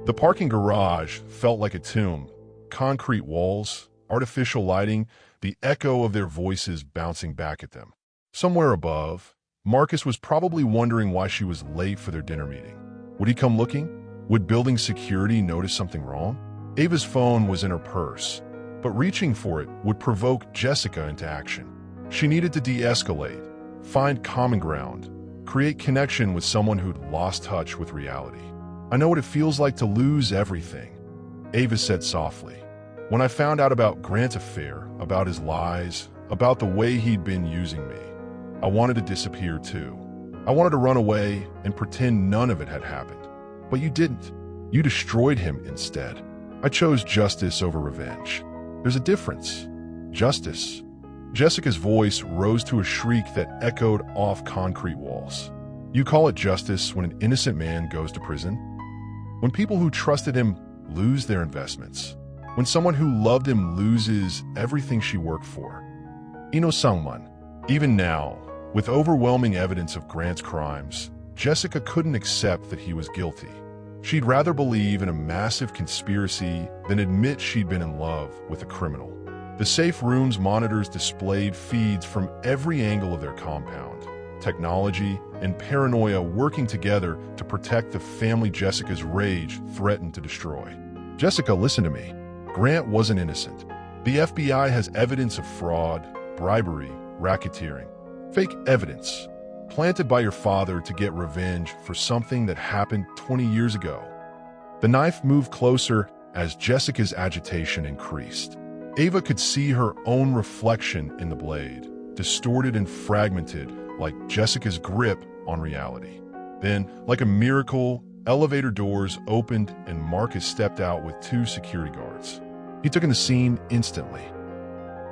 The parking garage felt like a tomb. Concrete walls, artificial lighting, the echo of their voices bouncing back at them. Somewhere above, Marcus was probably wondering why she was late for their dinner meeting. Would he come looking? Would building security notice something wrong? Ava's phone was in her purse, but reaching for it would provoke Jessica into action. She needed to de-escalate, find common ground, create connection with someone who'd lost touch with reality. I know what it feels like to lose everything, Ava said softly. When I found out about Grant's affair, about his lies, about the way he'd been using me, I wanted to disappear too. I wanted to run away and pretend none of it had happened. But you didn't. You destroyed him instead. I chose justice over revenge. There's a difference. Justice. Jessica's voice rose to a shriek that echoed off concrete walls. You call it justice when an innocent man goes to prison? When people who trusted him lose their investments? When someone who loved him loses everything she worked for? Ino Sangman. Even now, with overwhelming evidence of Grant's crimes, Jessica couldn't accept that he was guilty. She'd rather believe in a massive conspiracy than admit she'd been in love with a criminal. The safe room's monitors displayed feeds from every angle of their compound. Technology and paranoia working together to protect the family Jessica's rage threatened to destroy. Jessica, listen to me. Grant wasn't innocent. The FBI has evidence of fraud, bribery, racketeering. Fake evidence, planted by your father to get revenge for something that happened 20 years ago. The knife moved closer as Jessica's agitation increased. Ava could see her own reflection in the blade, distorted and fragmented like Jessica's grip on reality. Then, like a miracle, elevator doors opened and Marcus stepped out with 2 security guards. He took in the scene instantly.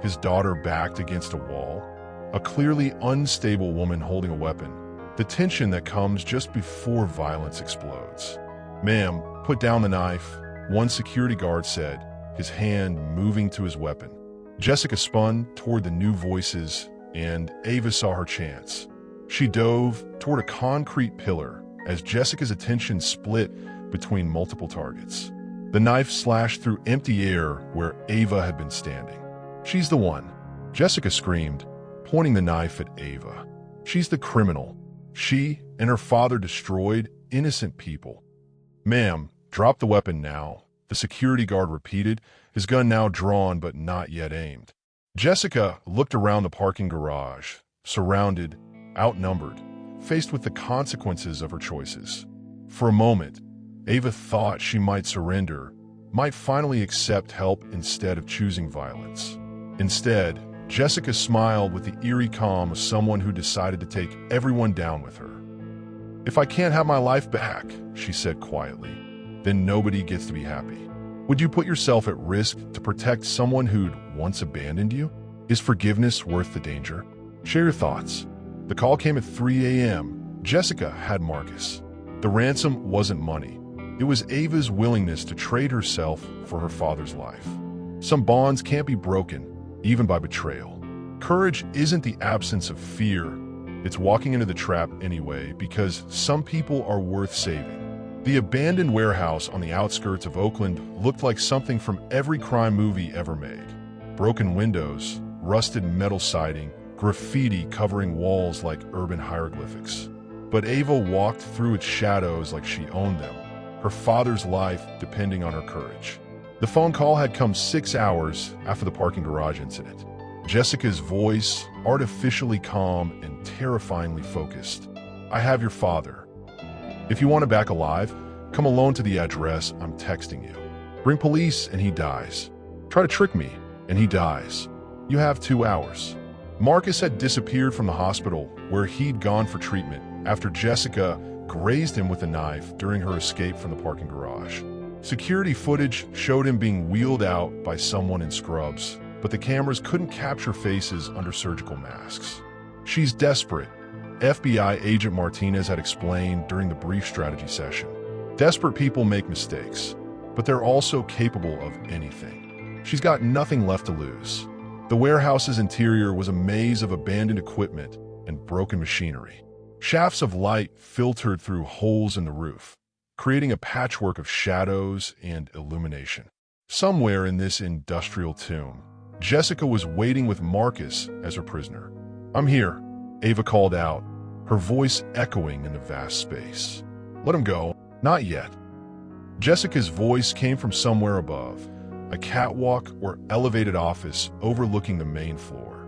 His daughter backed against a wall, a clearly unstable woman holding a weapon, the tension that comes just before violence explodes. "Ma'am, put down the knife," one security guard said, his hand moving to his weapon. Jessica spun toward the new voices, and Ava saw her chance. She dove toward a concrete pillar as Jessica's attention split between multiple targets. The knife slashed through empty air where Ava had been standing. "She's the one," Jessica screamed, pointing the knife at Ava. She's the criminal. She and her father destroyed innocent people. Ma'am, drop the weapon now, the security guard repeated, his gun now drawn but not yet aimed. Jessica looked around the parking garage, surrounded, outnumbered, faced with the consequences of her choices. For a moment, Ava thought she might surrender, might finally accept help instead of choosing violence. Instead, Jessica smiled with the eerie calm of someone who decided to take everyone down with her. "If I can't have my life back," she said quietly, "then nobody gets to be happy. Would you put yourself at risk to protect someone who'd once abandoned you? Is forgiveness worth the danger? Share your thoughts." The call came at 3 a.m. Jessica had Marcus. The ransom wasn't money. It was Ava's willingness to trade herself for her father's life. Some bonds can't be broken, even by betrayal. Courage isn't the absence of fear. It's walking into the trap anyway, because some people are worth saving. The abandoned warehouse on the outskirts of Oakland looked like something from every crime movie ever made. Broken windows, rusted metal siding, graffiti covering walls like urban hieroglyphics. But Ava walked through its shadows like she owned them, her father's life depending on her courage. The phone call had come 6 hours after the parking garage incident. Jessica's voice, artificially calm and terrifyingly focused. "I have your father. If you want him back alive, come alone to the address I'm texting you. Bring police and he dies. Try to trick me and he dies. You have 2 hours." Marcus had disappeared from the hospital where he'd gone for treatment after Jessica grazed him with a knife during her escape from the parking garage. Security footage showed him being wheeled out by someone in scrubs, but the cameras couldn't capture faces under surgical masks. "She's desperate," FBI agent Martinez had explained during the brief strategy session. "Desperate people make mistakes, but they're also capable of anything. She's got nothing left to lose." The warehouse's interior was a maze of abandoned equipment and broken machinery. Shafts of light filtered through holes in the roof, creating a patchwork of shadows and illumination. Somewhere in this industrial tomb, Jessica was waiting with Marcus as her prisoner. "I'm here," Ava called out, her voice echoing in the vast space. "Let him go." "Not yet." Jessica's voice came from somewhere above, a catwalk or elevated office overlooking the main floor.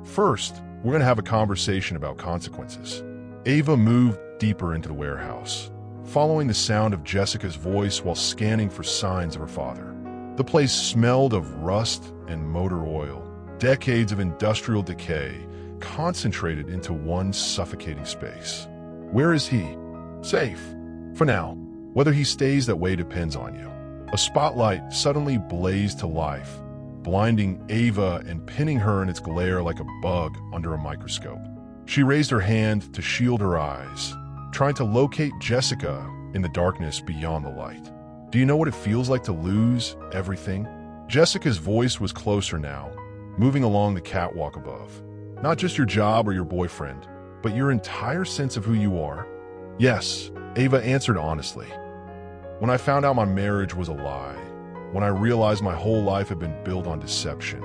"First, we're going to have a conversation about consequences." Ava moved deeper into the warehouse, following the sound of Jessica's voice while scanning for signs of her father. The place smelled of rust and motor oil, decades of industrial decay concentrated into one suffocating space. "Where is he?" "Safe. For now. Whether he stays that way depends on you." A spotlight suddenly blazed to life, blinding Ava and pinning her in its glare like a bug under a microscope. She raised her hand to shield her eyes, trying to locate Jessica in the darkness beyond the light. "Do you know what it feels like to lose everything?" Jessica's voice was closer now, moving along the catwalk above. "Not just your job or your boyfriend, but your entire sense of who you are?" "Yes," Ava answered honestly. "When I found out my marriage was a lie, when I realized my whole life had been built on deception,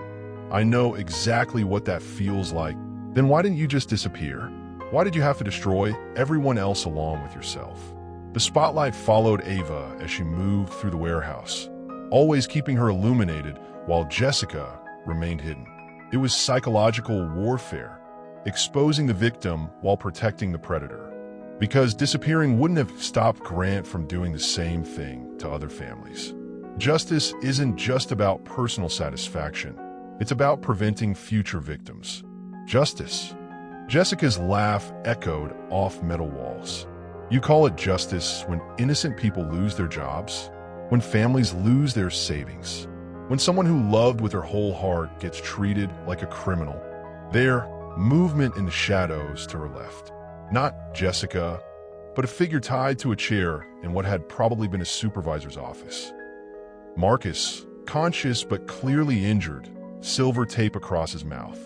I know exactly what that feels like." "Then why didn't you just disappear? Why did you have to destroy everyone else along with yourself?" The spotlight followed Ava as she moved through the warehouse, always keeping her illuminated while Jessica remained hidden. It was psychological warfare, exposing the victim while protecting the predator. Because disappearing wouldn't have stopped Grant from doing the same thing to other families. Justice isn't just about personal satisfaction. It's about preventing future victims. Justice. Jessica's laugh echoed off metal walls. "You call it justice when innocent people lose their jobs, when families lose their savings, when someone who loved with their whole heart gets treated like a criminal." There, movement in the shadows to her left. Not Jessica, but a figure tied to a chair in what had probably been a supervisor's office. Marcus, conscious but clearly injured, silver tape across his mouth.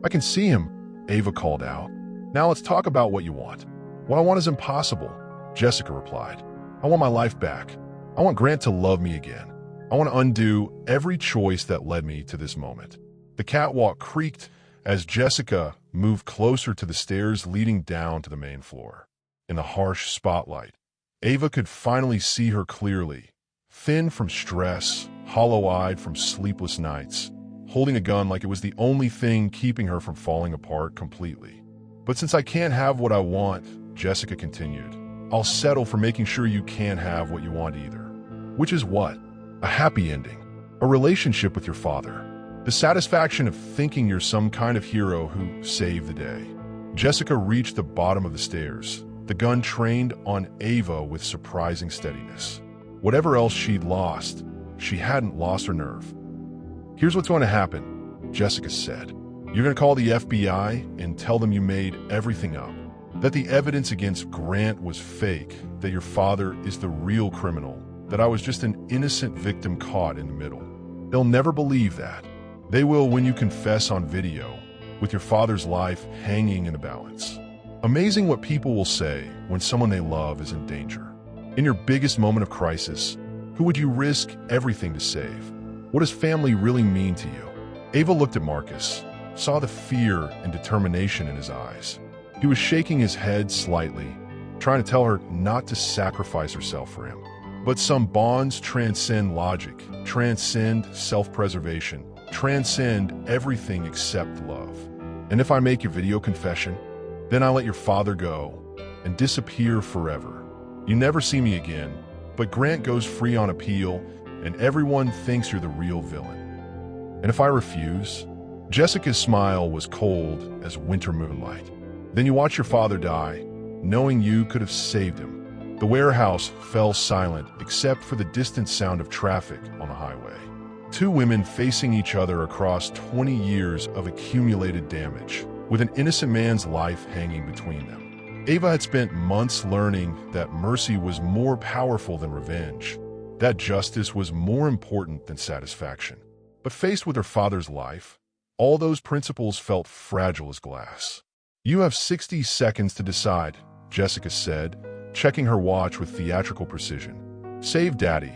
"I can see him," Ava called out. "Now let's talk about what you want." "What I want is impossible," Jessica replied. "I want my life back. I want Grant to love me again. I want to undo every choice that led me to this moment." The catwalk creaked as Jessica moved closer to the stairs leading down to the main floor. In the harsh spotlight, Ava could finally see her clearly, thin from stress, hollow-eyed from sleepless nights, holding a gun like it was the only thing keeping her from falling apart completely. "But since I can't have what I want," Jessica continued, "I'll settle for making sure you can't have what you want either." Which is what? A happy ending. A relationship with your father. The satisfaction of thinking you're some kind of hero who saved the day. Jessica reached the bottom of the stairs, the gun trained on Ava with surprising steadiness. Whatever else she'd lost, she hadn't lost her nerve. "Here's what's going to happen," Jessica said. "You're going to call the FBI and tell them you made everything up. That the evidence against Grant was fake, that your father is the real criminal, that I was just an innocent victim caught in the middle. They'll never believe that. They will when you confess on video, with your father's life hanging in the balance. Amazing what people will say when someone they love is in danger. In your biggest moment of crisis, who would you risk everything to save? What does family really mean to you?" Ava looked at Marcus, saw the fear and determination in his eyes. He was shaking his head slightly, trying to tell her not to sacrifice herself for him. But some bonds transcend logic, transcend self-preservation, transcend everything except love. "And if I make your video confession, then I'll let your father go and disappear forever. You never see me again, but Grant goes free on appeal, and everyone thinks you're the real villain. And if I refuse?" Jessica's smile was cold as winter moonlight. "Then you watch your father die, knowing you could have saved him." The warehouse fell silent except for the distant sound of traffic on the highway. Two women facing each other across 20 years of accumulated damage, with an innocent man's life hanging between them. Ava had spent months learning that mercy was more powerful than revenge, that justice was more important than satisfaction. But faced with her father's life, all those principles felt fragile as glass. "You have 60 seconds to decide," Jessica said, checking her watch with theatrical precision. "Save Daddy,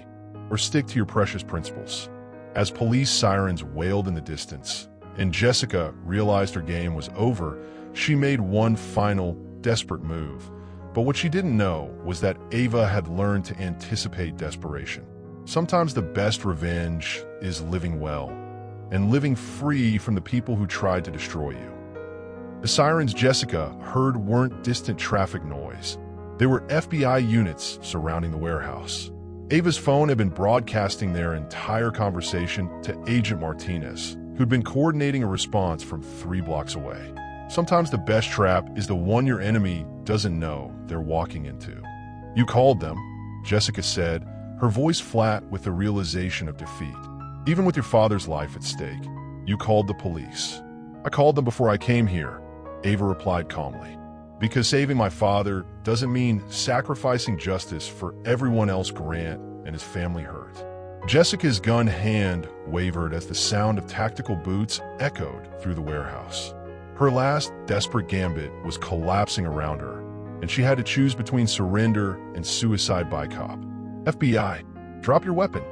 or stick to your precious principles." As police sirens wailed in the distance, and Jessica realized her game was over, she made one final, desperate move. But what she didn't know was that Ava had learned to anticipate desperation. Sometimes the best revenge is living well, and living free from the people who tried to destroy you. The sirens Jessica heard weren't distant traffic noise. They were FBI units surrounding the warehouse. Ava's phone had been broadcasting their entire conversation to Agent Martinez, who'd been coordinating a response from 3 blocks away. Sometimes the best trap is the one your enemy doesn't know they're walking into. "You called them," Jessica said, her voice flat with the realization of defeat. "Even with your father's life at stake, you called the police." "I called them before I came here," Ava replied calmly. "Because saving my father doesn't mean sacrificing justice for everyone else Grant and his family hurt." Jessica's gun hand wavered as the sound of tactical boots echoed through the warehouse. Her last desperate gambit was collapsing around her, and she had to choose between surrender and suicide by cop. "FBI, drop your weapon."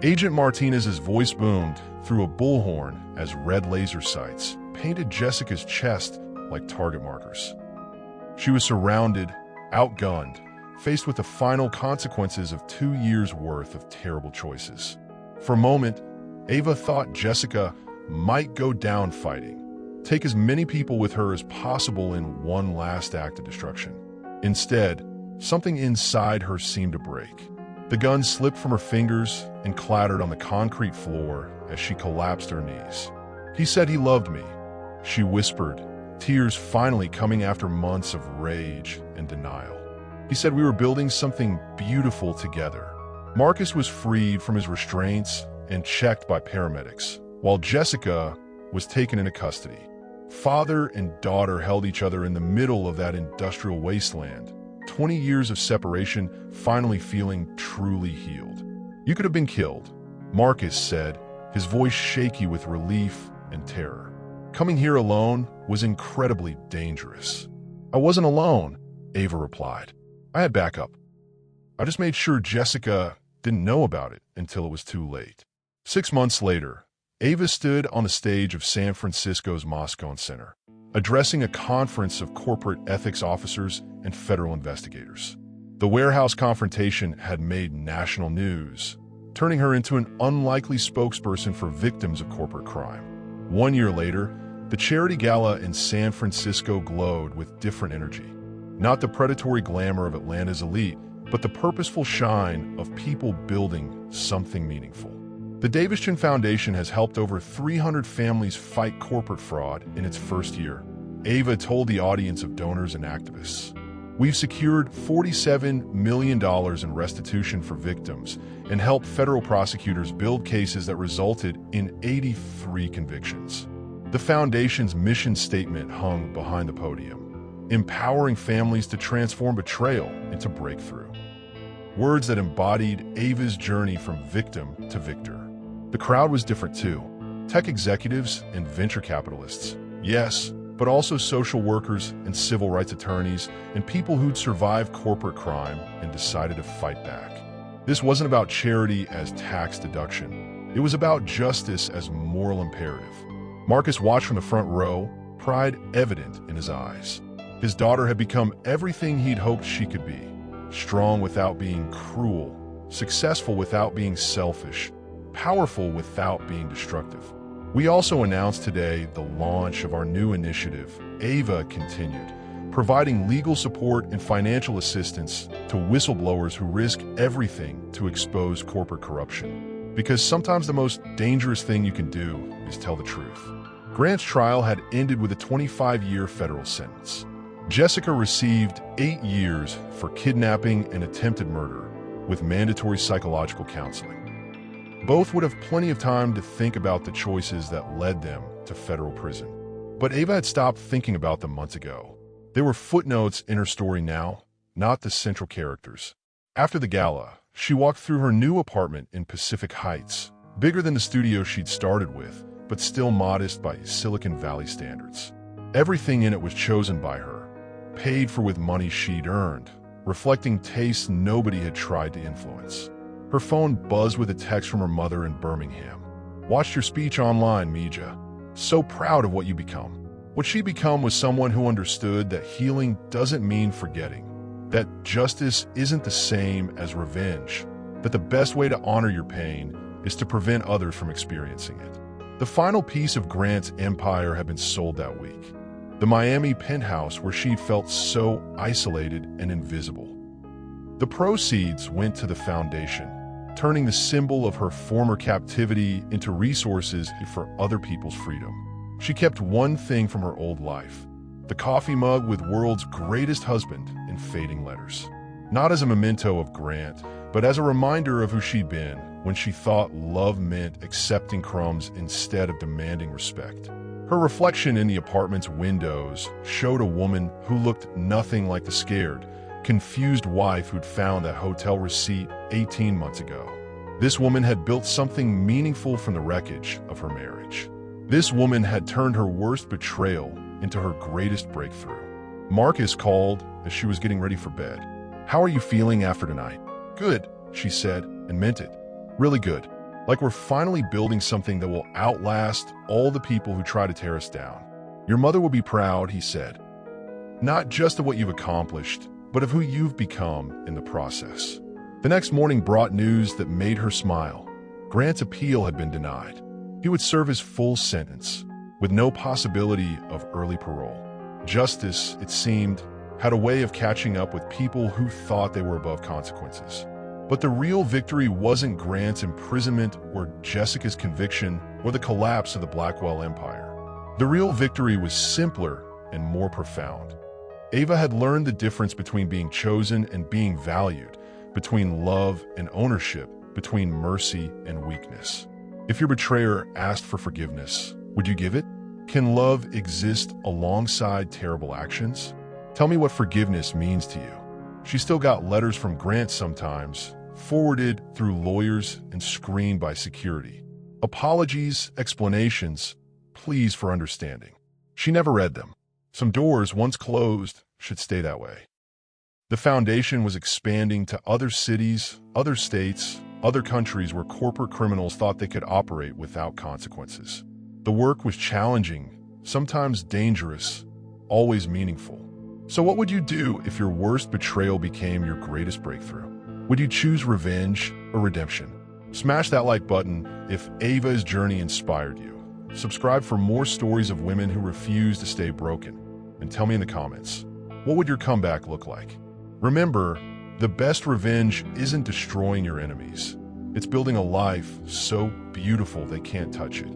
Agent Martinez's voice boomed through a bullhorn as red laser sights painted Jessica's chest like target markers. She was surrounded, outgunned, faced with the final consequences of 2 years' worth of terrible choices. For a moment, Ava thought Jessica might go down fighting, take as many people with her as possible in one last act of destruction. Instead, something inside her seemed to break. The gun slipped from her fingers and clattered on the concrete floor as she collapsed to her knees. "He said he loved me," she whispered, tears finally coming after months of rage and denial. "He said we were building something beautiful together." Marcus was freed from his restraints and checked by paramedics, while Jessica was taken into custody. Father and daughter held each other in the middle of that industrial wasteland, 20 years of separation finally feeling truly healed. "You could have been killed," Marcus said, his voice shaky with relief and terror. "Coming here alone was incredibly dangerous." "I wasn't alone," Ava replied. "I had backup. I just made sure Jessica didn't know about it until it was too late." 6 months later, Ava stood on the stage of San Francisco's Moscone Center. addressing a conference of corporate ethics officers and federal investigators. The warehouse confrontation had made national news, turning her into an unlikely spokesperson for victims of corporate crime. 1 year later, the charity gala in San Francisco glowed with different energy. Not the predatory glamour of Atlanta's elite, but the purposeful shine of people building something meaningful. The Davidson Foundation has helped over 300 families fight corporate fraud in its first year. Ava told the audience of donors and activists, "We've secured $47 million in restitution for victims and helped federal prosecutors build cases that resulted in 83 convictions." The foundation's mission statement hung behind the podium, empowering families to transform betrayal into breakthrough. Words that embodied Ava's journey from victim to victor. The crowd was different too. Tech executives and venture capitalists, yes, but also social workers and civil rights attorneys and people who'd survived corporate crime and decided to fight back. This wasn't about charity as tax deduction. It was about justice as moral imperative. Marcus watched from the front row, pride evident in his eyes. His daughter had become everything he'd hoped she could be. Strong without being cruel, successful without being selfish, powerful without being destructive. We also announced today the launch of our new initiative, Ava Continued, providing legal support and financial assistance to whistleblowers who risk everything to expose corporate corruption. Because sometimes the most dangerous thing you can do is tell the truth. Grant's trial had ended with a 25-year federal sentence. Jessica received 8 years for kidnapping and attempted murder, with mandatory psychological counseling. Both would have plenty of time to think about the choices that led them to federal prison. But Ava had stopped thinking about them months ago. They were footnotes in her story now, not the central characters. After the gala, she walked through her new apartment in Pacific Heights, bigger than the studio she'd started with, but still modest by Silicon Valley standards. Everything in it was chosen by her, paid for with money she'd earned, reflecting tastes nobody had tried to influence. Her phone buzzed with a text from her mother in Birmingham. "Watched your speech online, Mija. So proud of what you become." What she'd become was someone who understood that healing doesn't mean forgetting, that justice isn't the same as revenge, that the best way to honor your pain is to prevent others from experiencing it. The final piece of Grant's empire had been sold that week. The Miami penthouse where she'd felt so isolated and invisible. The proceeds went to the foundation, turning the symbol of her former captivity into resources for other people's freedom. She kept one thing from her old life, the coffee mug with world's greatest husband in fading letters. Not as a memento of Grant, but as a reminder of who she'd been when she thought love meant accepting crumbs instead of demanding respect. Her reflection in the apartment's windows showed a woman who looked nothing like the scared, confused wife who'd found that hotel receipt 18 months ago. This woman had built something meaningful from the wreckage of her marriage. This woman had turned her worst betrayal into her greatest breakthrough. Marcus called as she was getting ready for bed. "How are you feeling after tonight?" "Good," she said, and meant it. "Really good. Like we're finally building something that will outlast all the people who try to tear us down." "Your mother will be proud," he said. "Not just of what you've accomplished, but of who you've become in the process." The next morning brought news that made her smile. Grant's appeal had been denied. He would serve his full sentence, with no possibility of early parole. Justice, it seemed, had a way of catching up with people who thought they were above consequences. But the real victory wasn't Grant's imprisonment or Jessica's conviction or the collapse of the Blackwell Empire. The real victory was simpler and more profound. Ava had learned the difference between being chosen and being valued, between love and ownership, between mercy and weakness. If your betrayer asked for forgiveness, would you give it? Can love exist alongside terrible actions? Tell me what forgiveness means to you. She still got letters from Grant sometimes, forwarded through lawyers and screened by security. Apologies, explanations, pleas for understanding. She never read them. Some doors, once closed, should stay that way. The foundation was expanding to other cities, other states, other countries where corporate criminals thought they could operate without consequences. The work was challenging, Sometimes dangerous, always meaningful. So what would you do if your worst betrayal became your greatest breakthrough? Would you choose revenge or redemption? Smash that like button if Ava's journey inspired you. Subscribe for more stories of women who refuse to stay broken. And tell me in the comments, what would your comeback look like? Remember, the best revenge isn't destroying your enemies. It's building a life so beautiful they can't touch it.